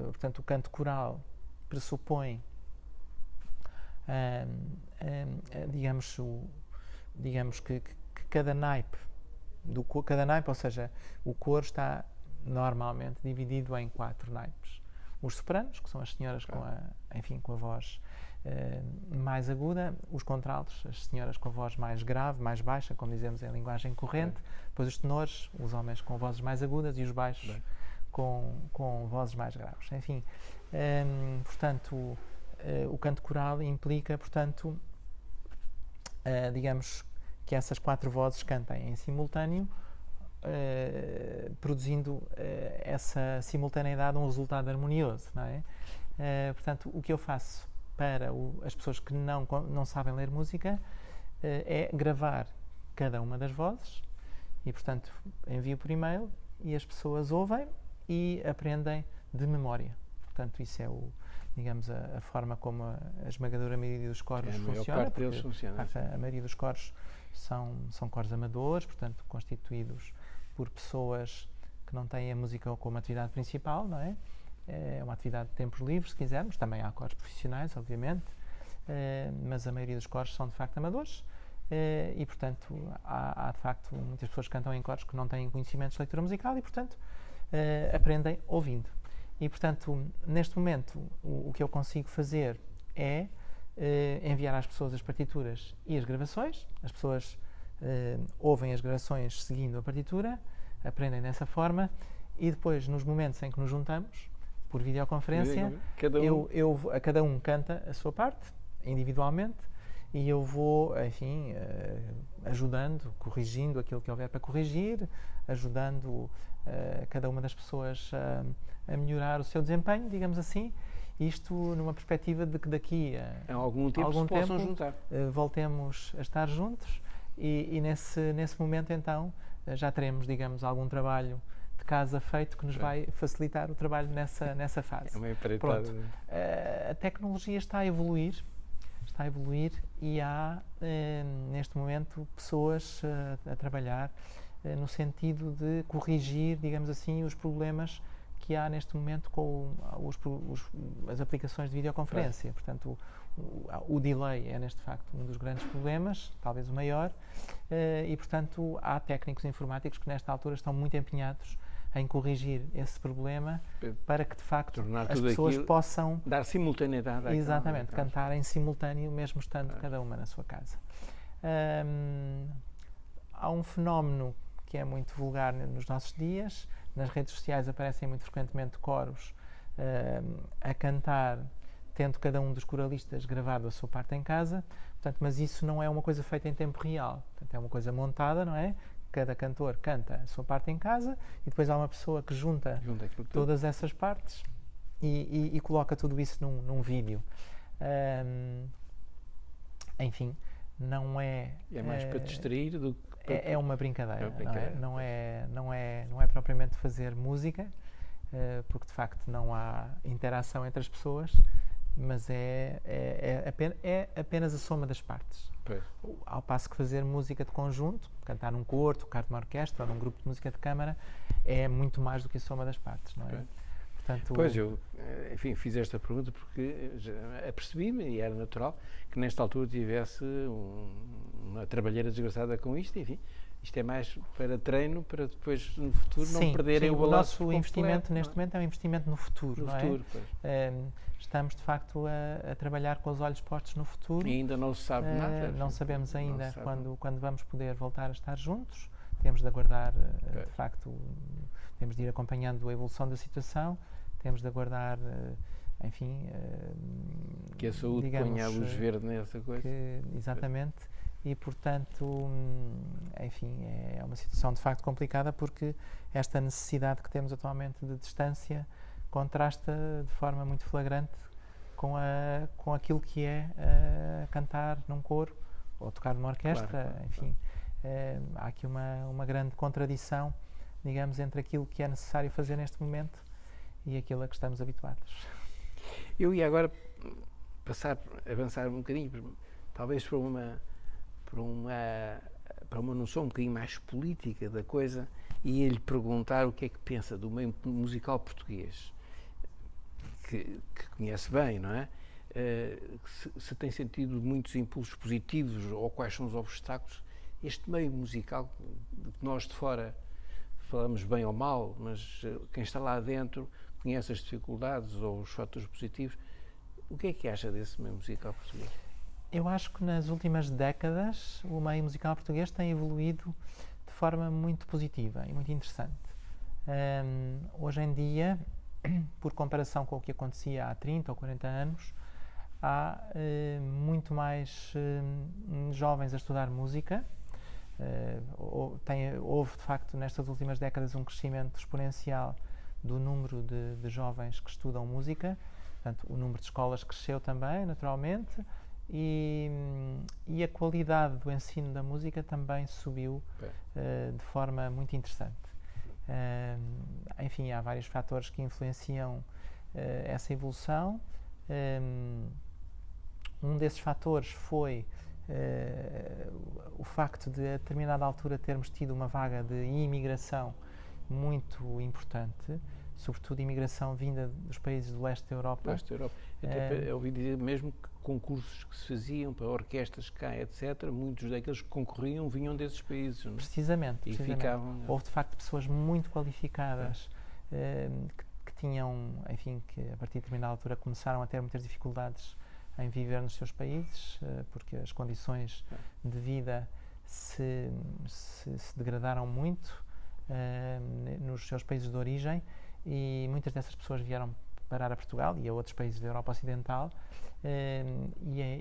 portanto, o canto coral pressupõe, digamos que cada naipe, ou seja, o coro está normalmente dividido em 4 naipes. Os sopranos, que são as senhoras com a voz mais aguda, os contraltos, as senhoras com a voz mais grave, mais baixa, como dizemos em linguagem corrente, depois os tenores, os homens com vozes mais agudas e os baixos com vozes mais graves. Enfim, portanto, o canto coral implica, portanto, digamos que essas 4 vozes cantem em simultâneo, produzindo essa simultaneidade um resultado harmonioso, não é? Portanto, o que eu faço para as pessoas que não sabem ler música é gravar cada uma das vozes e, portanto, envio por e-mail e as pessoas ouvem e aprendem de memória. Portanto, isso é digamos, a forma como a esmagadora maioria dos coros funciona. A maioria dos coros são coros amadores, portanto, constituídos por pessoas que não têm a música como atividade principal, não é? É uma atividade de tempos livres, se quisermos. Também há coros profissionais, obviamente, mas a maioria dos coros são, de facto, amadores. E, portanto, há, de facto, muitas pessoas que cantam em coros que não têm conhecimentos de leitura musical e, portanto, aprendem ouvindo. E, portanto, neste momento, o que eu consigo fazer é enviar às pessoas as partituras e as gravações. As pessoas ouvem as gravações seguindo a partitura, aprendem dessa forma e depois, nos momentos em que nos juntamos, por videoconferência, cada um canta a sua parte, individualmente, e eu vou, enfim, ajudando, corrigindo aquilo que houver para corrigir, ajudando cada uma das pessoas a melhorar o seu desempenho, digamos assim, isto numa perspectiva de que daqui a algum tempo se possam juntar. Voltemos a estar juntos e nesse momento, então, já teremos, digamos, algum trabalho de casa feito que nos vai facilitar o trabalho nessa fase. É uma empreitada. Pronto. A tecnologia está a evoluir e há, neste momento, pessoas a trabalhar no sentido de corrigir, digamos assim, os problemas que há neste momento com as aplicações de videoconferência. Portanto, o delay é, neste facto, um dos grandes problemas, talvez o maior, e, portanto, há técnicos informáticos que, nesta altura, estão muito empenhados em corrigir esse problema para que, de facto, as pessoas possam dar simultaneidade exatamente, cantar em simultâneo, mesmo estando cada uma na sua casa. Há um fenómeno que é muito vulgar nos nossos dias. Nas redes sociais aparecem muito frequentemente coros a cantar, tendo cada um dos coralistas gravado a sua parte em casa, portanto, mas isso não é uma coisa feita em tempo real, portanto, é uma coisa montada, não é? Cada cantor canta a sua parte em casa e depois há uma pessoa que junta todas essas partes e coloca tudo isso num vídeo. Enfim, não é... É mais para distrair do que... É uma brincadeira, não é propriamente fazer música, porque de facto não há interação entre as pessoas, mas é apenas a soma das partes. Pois. Ao passo que fazer música de conjunto, cantar num coro, tocar numa orquestra ou num grupo de música de câmara, é muito mais do que a soma das partes, não é? Pois. Portanto, pois, eu, enfim, fiz esta pergunta porque apercebi-me, e era natural, que nesta altura tivesse uma trabalheira desgraçada com isto, enfim. Isto é mais para treino, para depois, no futuro, não perderem o balanço. O nosso investimento neste momento é um investimento no futuro, no não futuro, é? Estamos, de facto, a trabalhar com os olhos postos no futuro. E ainda não se sabe nada. Não sabemos ainda quando vamos poder voltar a estar juntos. Temos de aguardar, de facto, temos de ir acompanhando a evolução da situação, temos de aguardar, enfim... que a saúde ponha a luz verde nessa coisa. Exatamente. E, portanto, enfim, é uma situação de facto complicada porque esta necessidade que temos atualmente de distância contrasta de forma muito flagrante com aquilo que é cantar num coro ou tocar numa orquestra, Claro. enfim. Há aqui uma grande contradição, digamos, entre aquilo que é necessário fazer neste momento e aquilo a que estamos habituados. Eu ia agora avançar um bocadinho, talvez para uma noção um bocadinho mais política da coisa, e ia-lhe perguntar o que é que pensa do meio musical português, que conhece bem, não é? Se tem sentido muitos impulsos positivos ou quais são os obstáculos. Este meio musical, que nós de fora falamos bem ou mal, mas quem está lá dentro conhece as dificuldades ou os fatores positivos. O que é que acha desse meio musical português? Eu acho que nas últimas décadas o meio musical português tem evoluído de forma muito positiva e muito interessante. Hoje em dia, por comparação com o que acontecia há 30 ou 40 anos, há muito mais jovens a estudar música. Houve, de facto, nestas últimas décadas um crescimento exponencial do número de jovens que estudam música. Portanto, o número de escolas cresceu também, naturalmente, e a qualidade do ensino da música também subiu de forma muito interessante. Enfim, há vários fatores que influenciam essa evolução. Um desses fatores foi o facto de, a determinada altura, termos tido uma vaga de imigração muito importante, sobretudo imigração vinda dos países do leste da Europa. Até ouvi dizer mesmo que concursos que se faziam para orquestras cá, etc., muitos daqueles que concorriam vinham desses países. Não é? Precisamente. Ficavam... Houve, de facto, pessoas muito qualificadas que tinham, enfim, que a partir de determinada altura começaram a ter muitas dificuldades em viver nos seus países, porque as condições de vida se degradaram muito nos seus países de origem, e muitas dessas pessoas vieram parar a Portugal e a outros países da Europa Ocidental,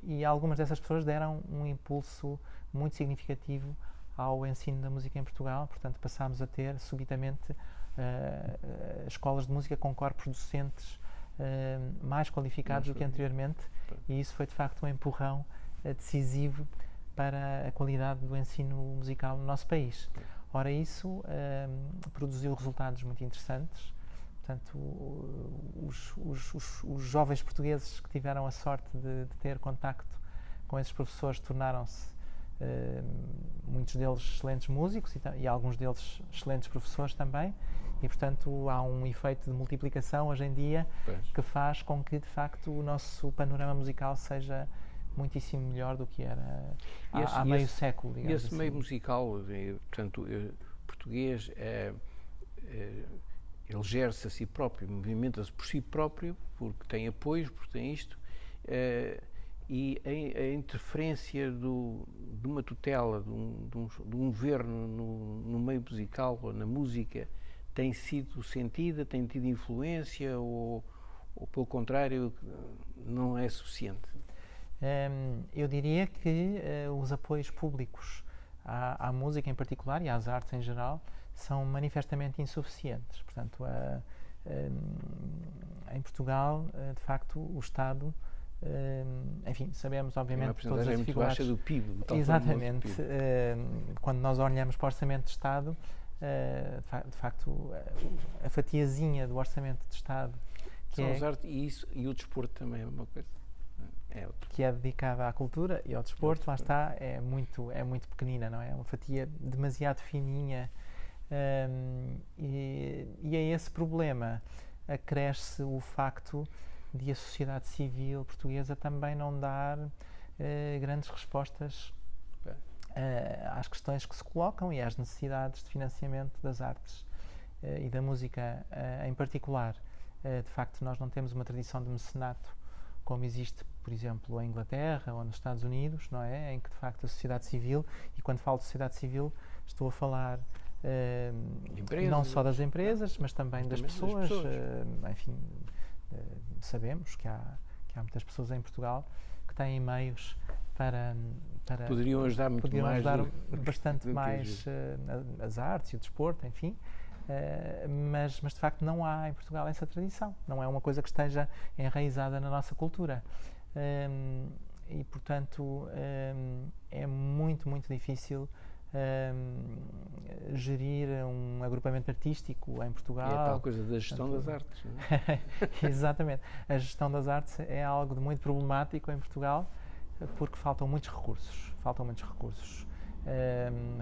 e algumas dessas pessoas deram um impulso muito significativo ao ensino da música em Portugal. Portanto, passámos a ter subitamente escolas de música com corpos docentes mais qualificados do que anteriormente, e isso foi de facto um empurrão decisivo para a qualidade do ensino musical no nosso país. Ora, isso produziu resultados muito interessantes. Portanto, os jovens portugueses que tiveram a sorte de ter contacto com esses professores tornaram-se, muitos deles, excelentes músicos e alguns deles excelentes professores também, e portanto há um efeito de multiplicação hoje em dia que faz com que, de facto, o nosso panorama musical seja muitíssimo melhor do que era há meio século, digamos assim. E esse meio musical, portanto, português, ele gera-se a si próprio, movimenta-se por si próprio, porque tem apoios, porque tem isto, e a interferência de uma tutela, de um governo no meio musical ou na música tem sido sentida, tem tido influência, ou pelo contrário, não é suficiente? Eu diria que os apoios públicos à música em particular e às artes em geral são manifestamente insuficientes. Portanto, em Portugal, de facto, o Estado, enfim, sabemos obviamente todas as dificuldades. Muito baixa do PIB. Exatamente. Quando nós olhamos para o orçamento de Estado, de facto, a fatiazinha do orçamento de Estado que são as artes, e o desporto também é uma coisa. Que é dedicada à cultura e ao desporto, lá está, é muito pequenina, não é? É uma fatia demasiado fininha, e a esse problema acresce o facto de a sociedade civil portuguesa também não dar grandes respostas às questões que se colocam e às necessidades de financiamento das artes e da música em particular. De facto, nós não temos uma tradição de mecenato como existe, por exemplo, em Inglaterra ou nos Estados Unidos, não é? Em que, de facto, a sociedade civil, e quando falo de sociedade civil, estou a falar Empresas, não só das empresas, mas também das pessoas. Enfim, sabemos que há muitas pessoas em Portugal que têm meios para poderiam ajudar muito poderiam mais. ajudar bastante mais as artes e o desporto, enfim. Mas de facto não há em Portugal essa tradição, não é uma coisa que esteja enraizada na nossa cultura. E portanto é muito difícil gerir um agrupamento artístico em Portugal. É a tal coisa da gestão das artes, não é? Exatamente. A gestão das artes é algo de muito problemático em Portugal, porque faltam muitos recursos.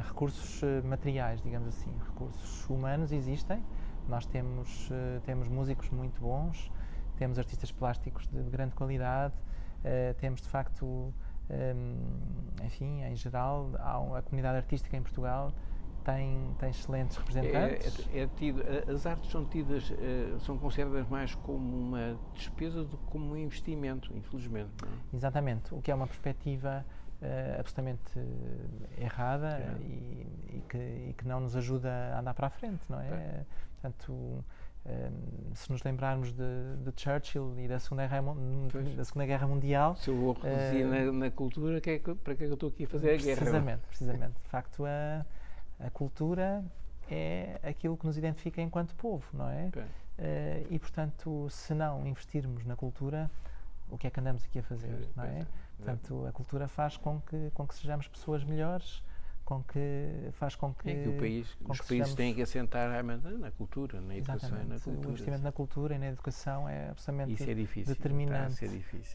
Recursos materiais, digamos assim. Recursos humanos existem. Nós temos músicos muito bons, temos artistas plásticos de grande qualidade, temos de facto, enfim, em geral, a comunidade artística em Portugal tem excelentes representantes. As artes são tidas, são consideradas mais como uma despesa do que como um investimento, infelizmente. Não é? Exatamente, o que é uma perspectiva absolutamente errada e que não nos ajuda a andar para a frente, não é? Portanto, se nos lembrarmos de Churchill e da Segunda Guerra Mundial... Se eu vou reduzir na cultura, para que é que eu estou aqui a fazer a guerra? Precisamente. De facto, a cultura é aquilo que nos identifica enquanto povo, não é? E, portanto, se não investirmos na cultura, o que é que andamos aqui a fazer, não é? Portanto, a cultura faz com que sejamos pessoas melhores, faz com que... os países têm que assentar na cultura, na educação e na cultura. O investimento na cultura e na educação é absolutamente difícil, determinante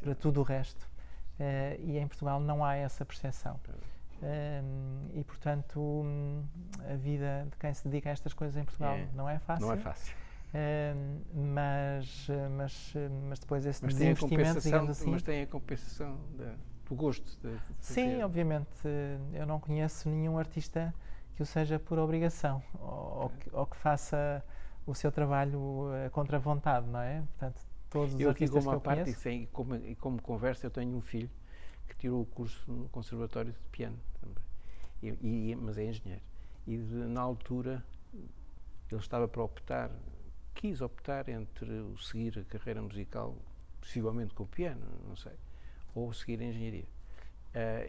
para tudo o resto. E em Portugal não há essa percepção. E, portanto, a vida de quem se dedica a estas coisas em Portugal não é fácil. Não é fácil. Mas depois esse desinvestimento, digamos assim... Mas tem a compensação do gosto de fazer. Sim, obviamente. Eu não conheço nenhum artista que o seja por obrigação ou que faça o seu trabalho contra a vontade, não é? Portanto, todos os artistas que eu conheço... E como conversa, eu tenho um filho que tirou o curso no Conservatório de Piano também, mas é engenheiro. E na altura ele estava para quis optar entre seguir a carreira musical, possivelmente com o piano, não sei, ou seguir a engenharia.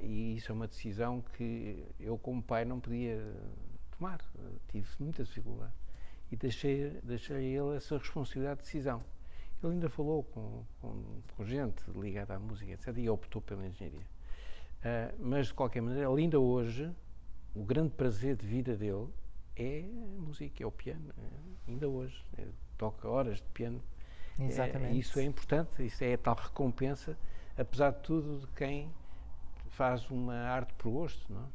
E isso é uma decisão que eu, como pai, não podia tomar. Tive muita dificuldade. E deixei a ele essa responsabilidade de decisão. Ele ainda falou com gente ligada à música, etc., e optou pela engenharia. Mas, de qualquer maneira, ele ainda hoje, o grande prazer de vida dele é a música, é o piano. Ainda hoje. Toca horas de piano. Exatamente. Isso é importante, isso é a tal recompensa, apesar de tudo, de quem faz uma arte por gosto, não é?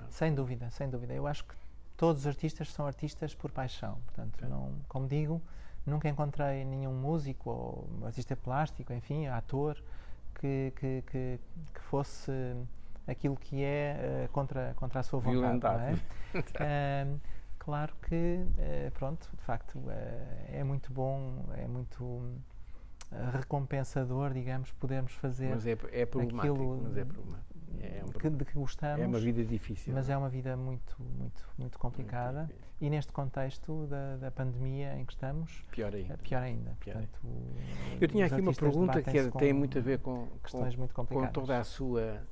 Sem dúvida. Eu acho que todos os artistas são artistas por paixão. Portanto, como digo, nunca encontrei nenhum músico ou artista plástico, enfim, ator, que fosse aquilo que é contra a sua vontade. Não é? Claro que, de facto, é muito bom, é muito recompensador, digamos, podermos fazer é problemático, aquilo de que gostamos. É uma vida difícil. Mas é uma vida muito complicada e neste contexto da pandemia em que estamos, pior ainda. Portanto, eu tinha aqui uma pergunta que tem muito a ver com toda a sua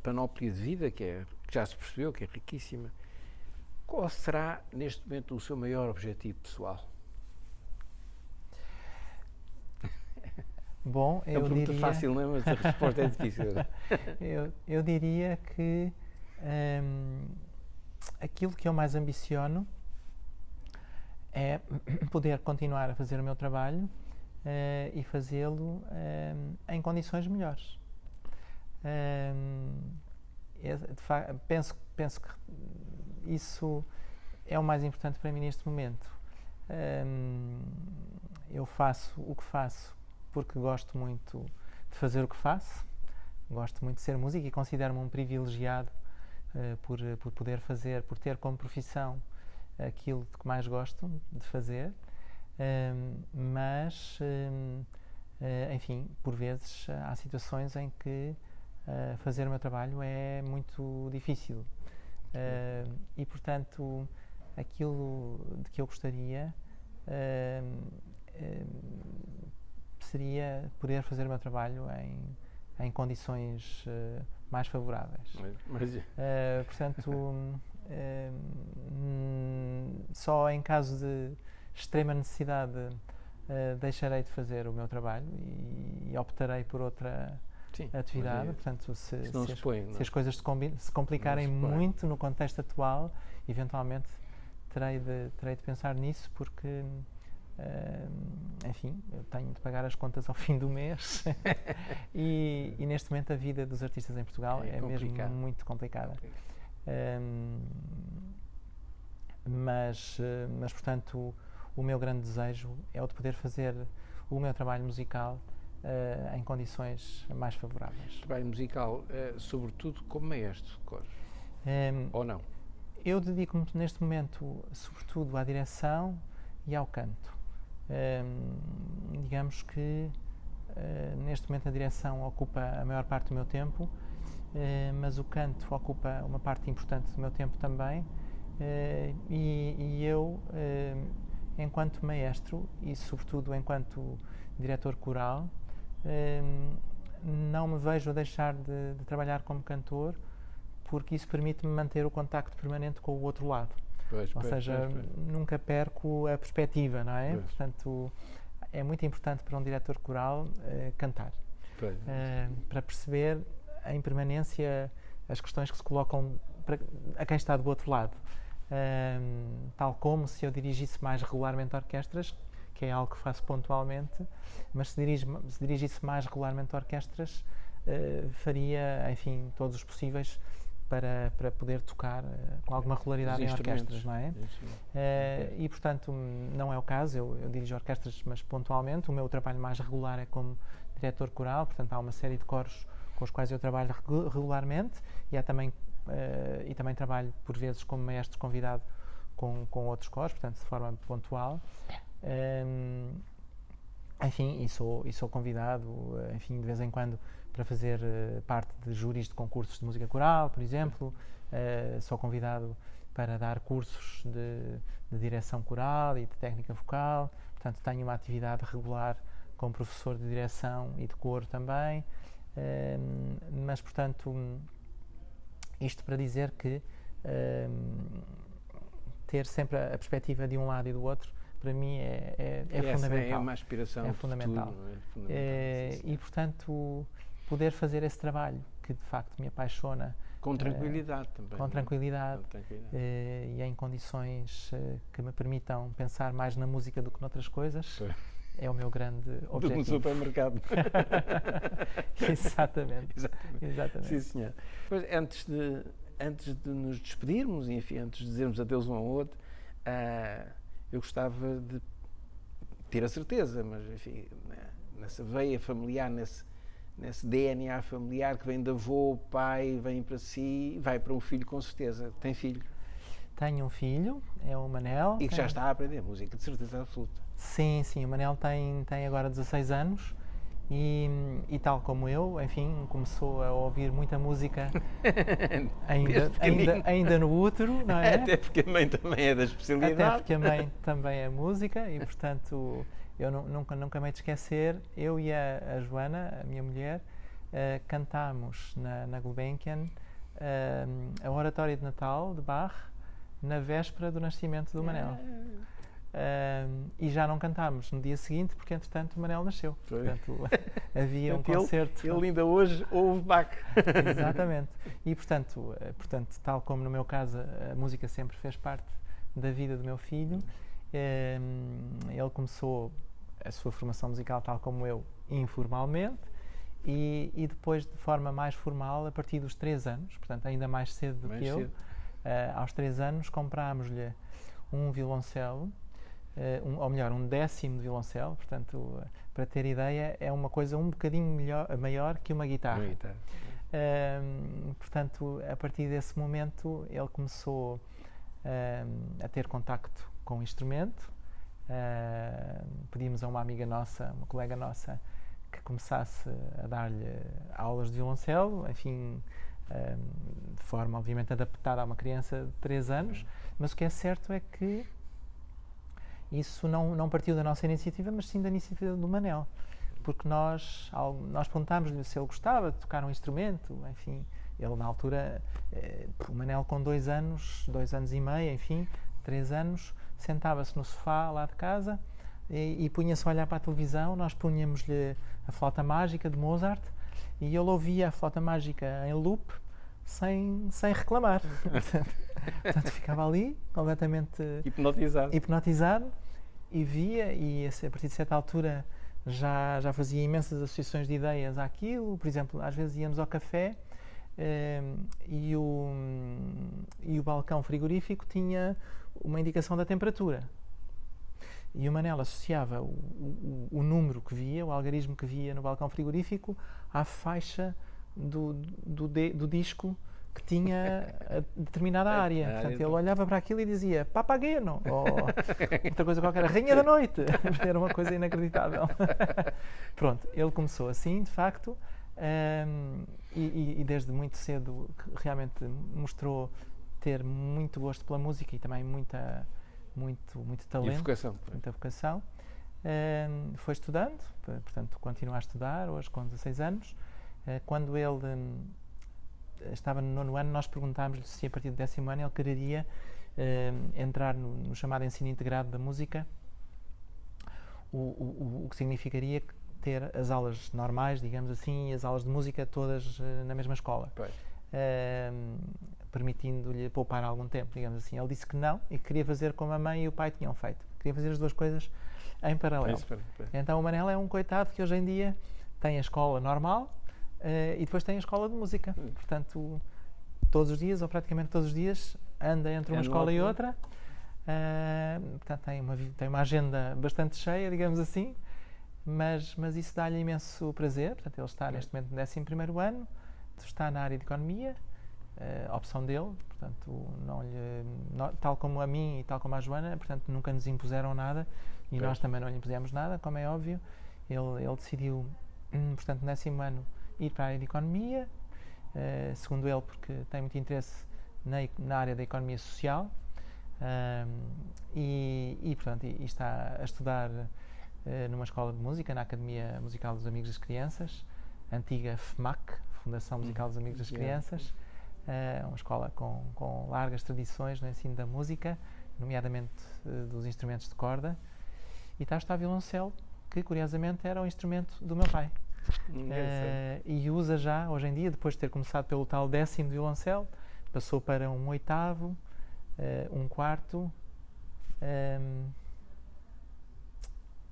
panóplia de vida, que já se percebeu que é riquíssima. Qual será, neste momento, o seu maior objetivo pessoal? Bom, é uma pergunta fácil, não é? Mas a resposta é difícil. eu diria que aquilo que eu mais ambiciono é poder continuar a fazer o meu trabalho e fazê-lo em condições melhores. Penso que isso é o mais importante para mim neste momento. Eu faço o que faço porque gosto muito de fazer o que faço, gosto muito de ser músico e considero-me um privilegiado por poder fazer, por ter como profissão aquilo de que mais gosto de fazer, mas, enfim, por vezes há situações em que fazer o meu trabalho é muito difícil. E, portanto, aquilo de que eu gostaria seria poder fazer o meu trabalho em condições mais favoráveis. Portanto, só em caso de extrema necessidade deixarei de fazer o meu trabalho e optarei por outra atividade. Portanto, se as coisas se complicarem muito no contexto atual, eventualmente terei de pensar nisso, porque enfim, eu tenho de pagar as contas ao fim do mês e neste momento a vida dos artistas em Portugal é mesmo muito complicada. Mas portanto, o meu grande desejo é o de poder fazer o meu trabalho musical em condições mais favoráveis. Trabalho musical, sobretudo como maestro de coros, ou não? Eu dedico-me neste momento sobretudo à direção e ao canto. Digamos que neste momento a direção ocupa a maior parte do meu tempo, mas o canto ocupa uma parte importante do meu tempo também, e eu, enquanto maestro e sobretudo enquanto diretor coral, não me vejo a deixar de trabalhar como cantor, porque isso permite-me manter o contacto permanente com o outro lado. Ou seja, nunca perco a perspectiva, não é? Portanto, é muito importante para um diretor coral cantar, para perceber em permanência as questões que se colocam a quem está do outro lado. Tal como se eu dirigisse mais regularmente orquestras, que é algo que faço pontualmente, mas se dirigisse mais regularmente orquestras, faria, enfim, todos os possíveis para poder tocar com alguma regularidade em orquestras, não é? E, portanto, não é o caso, eu dirijo orquestras, mas pontualmente. O meu trabalho mais regular é como diretor coral, portanto, há uma série de coros com os quais eu trabalho regularmente, e também trabalho, por vezes, como maestro convidado com outros coros, portanto, de forma pontual. Enfim, e sou convidado, enfim, de vez em quando, para fazer parte de júris de concursos de música coral, por exemplo. Sou convidado para dar cursos de direção coral e de técnica vocal. Portanto, tenho uma atividade regular como professor de direção e de coro também. Mas, portanto, isto para dizer que ter sempre a perspectiva de um lado e do outro, para mim é fundamental. É uma aspiração. É fundamental. E, portanto, poder fazer esse trabalho que de facto me apaixona. Com tranquilidade também. Com tranquilidade. E em condições que me permitam pensar mais na música do que noutras coisas. É o meu grande objetivo. No supermercado. Exatamente. Sim, senhor. Pois, antes de nos despedirmos, enfim, antes de dizermos adeus um ao outro, eu gostava de ter a certeza, mas enfim, nessa veia familiar, nesse DNA familiar que vem de avô, pai, vem para si, vai para um filho com certeza. Tem filho? Tenho um filho, é o Manel. E que já está a aprender música, de certeza absoluta. Sim, o Manel tem agora 16 anos e tal como eu, enfim, começou a ouvir muita música ainda no útero, não é? Até porque a mãe também é da especialidade. Até porque a mãe também é música e, portanto, eu nunca me hei de esquecer, eu e a Joana, a minha mulher, cantámos na Gulbenkian a Oratória de Natal de Bach na véspera do nascimento do Manel. E já não cantámos no dia seguinte porque, entretanto, o Manel nasceu. Portanto, havia um concerto. Ele ainda hoje ouve Bach. Exatamente. E, portanto, tal como no meu caso, a música sempre fez parte da vida do meu filho. Ele começou a sua formação musical, tal como eu, informalmente, e depois de forma mais formal a partir dos 3 anos, portanto ainda mais cedo do que eu. Aos 3 anos comprámos-lhe um violoncelo, ou melhor, um 10º de violoncelo, portanto, para ter ideia, é uma coisa um bocadinho maior que uma guitarra. Portanto, a partir desse momento ele começou a ter contacto com o instrumento. Pedimos a uma amiga nossa, uma colega nossa, que começasse a dar-lhe aulas de violoncelo, enfim, de forma obviamente adaptada a uma criança de 3 anos, mas o que é certo é que isso não partiu da nossa iniciativa, mas sim da iniciativa do Manel, porque nós perguntámos-lhe se ele gostava de tocar um instrumento, enfim, ele na altura, o Manel com 2 anos e meio, enfim, 3 anos, sentava-se no sofá lá de casa e punha-se a olhar para a televisão, nós punhamos-lhe a Flauta Mágica de Mozart e ele ouvia a Flauta Mágica em loop sem reclamar. Portanto, ficava ali completamente hipnotizado e via, e a partir de certa altura já fazia imensas associações de ideias àquilo. Por exemplo, às vezes íamos ao café e o balcão frigorífico tinha uma indicação da temperatura. E o Manel associava o número que via, o algarismo que via no balcão frigorífico, à faixa do disco que tinha a determinada área. Portanto, ele olhava para aquilo e dizia Papageno, ou outra coisa qualquer, Rainha da Noite. Era uma coisa inacreditável. Pronto, ele começou assim, de facto, e desde muito cedo realmente mostrou ter muito gosto pela música e também muito talento, muita vocação. Foi estudando, portanto continua a estudar hoje com 16 anos. Quando ele estava no 9º ano, nós perguntámos-lhe se a partir do 10º ano ele quereria entrar no chamado ensino integrado da música, o que significaria ter as aulas normais, digamos assim, e as aulas de música todas na mesma escola. Permitindo-lhe poupar algum tempo, digamos assim. Ele disse que não e que queria fazer como a mãe e o pai tinham feito. Queria fazer as duas coisas em paralelo. Então o Manel é um coitado que hoje em dia tem a escola normal e depois tem a escola de música. Portanto, todos os dias, ou praticamente todos os dias, anda entre uma escola e outra. Portanto, tem uma agenda bastante cheia, digamos assim, mas isso dá-lhe imenso prazer. Portanto, ele está neste momento no 11º ano, está na área de economia, a opção dele, portanto, tal como a mim e tal como a Joana, portanto, nunca nos impuseram nada e nós também não lhe impusemos nada, como é óbvio. Ele decidiu, portanto, no 10º ano, ir para a área de economia, segundo ele, porque tem muito interesse na área da economia social, portanto, está a estudar numa escola de música, na Academia Musical dos Amigos das Crianças, antiga FMAC, Fundação Musical dos Amigos das Crianças, uma escola com largas tradições no ensino da música, nomeadamente dos instrumentos de corda, e está a estudar violoncelo, que curiosamente era o instrumento do meu pai. E usa já, hoje em dia, depois de ter começado pelo tal 10º violoncelo, passou para um 8º, um 4º,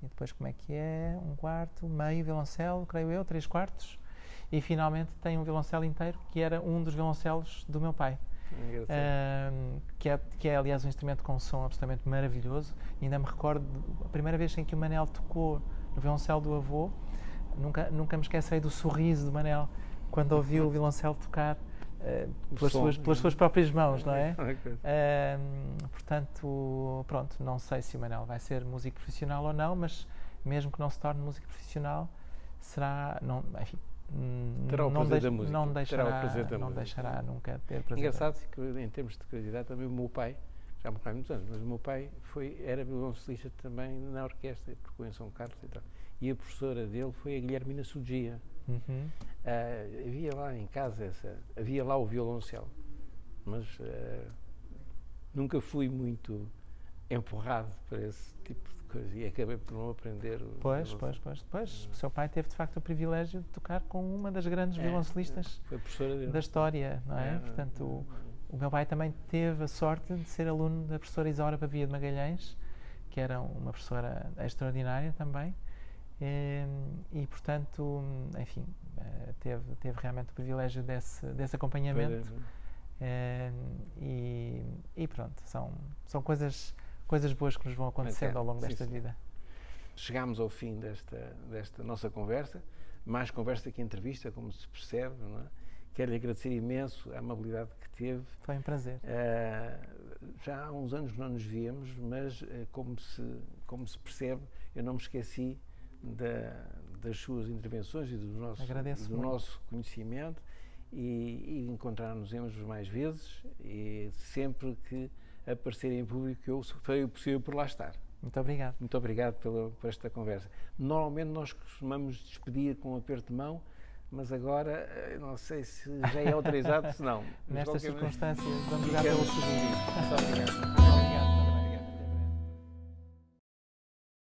e depois como é que é? Um 4º, meio violoncelo, creio eu, 3/4, e finalmente tem um violoncelo inteiro, que era um dos violoncelos do meu pai. Que é aliás um instrumento com um som absolutamente maravilhoso. E ainda me recordo a primeira vez em que o Manel tocou no violoncelo do avô. Nunca me esquecerei do sorriso do Manel quando ouviu o violoncelo tocar pelas suas próprias mãos, não é? Portanto, pronto, não sei se o Manel vai ser músico profissional ou não, mas mesmo que não se torne músico profissional, será, enfim, terá o prazer da música. Não deixará nunca ter prazer. Engraçado que, em termos de curiosidade, também o meu pai, já morreu há muitos anos, mas o meu pai era violoncelista também na orquestra, tocou em São Carlos e tal. E a professora dele foi a Guilhermina Sugia. Havia lá em casa havia lá o violoncelo, mas nunca fui muito empurrado para esse tipo de coisa e acabei por não aprender. Pois. O seu pai teve de facto o privilégio de tocar com uma das grandes violoncelistas da história, não é? Portanto, o meu pai também teve a sorte de ser aluno da professora Isaura Pavia de Magalhães, que era uma professora extraordinária também. E portanto, enfim, teve realmente o privilégio desse acompanhamento. E pronto, são coisas boas que nos vão acontecendo ao longo desta vida. Chegámos ao fim desta nossa conversa, mais conversa que entrevista, como se percebe, não é? Quero-lhe agradecer imenso a amabilidade que teve. Foi um prazer. Já há uns anos que não nos víamos, mas como se percebe, eu não me esqueci das suas intervenções e do nosso conhecimento e encontrar-nos mais vezes, e sempre que aparecer em público eu farei o possível por lá estar. Muito obrigado. Muito obrigado por esta conversa. Normalmente nós costumamos despedir com um aperto de mão, mas agora não sei se já é autorizado, se não. Nestas circunstâncias, vamos jogar pelo segundo. segundo. Muito obrigado.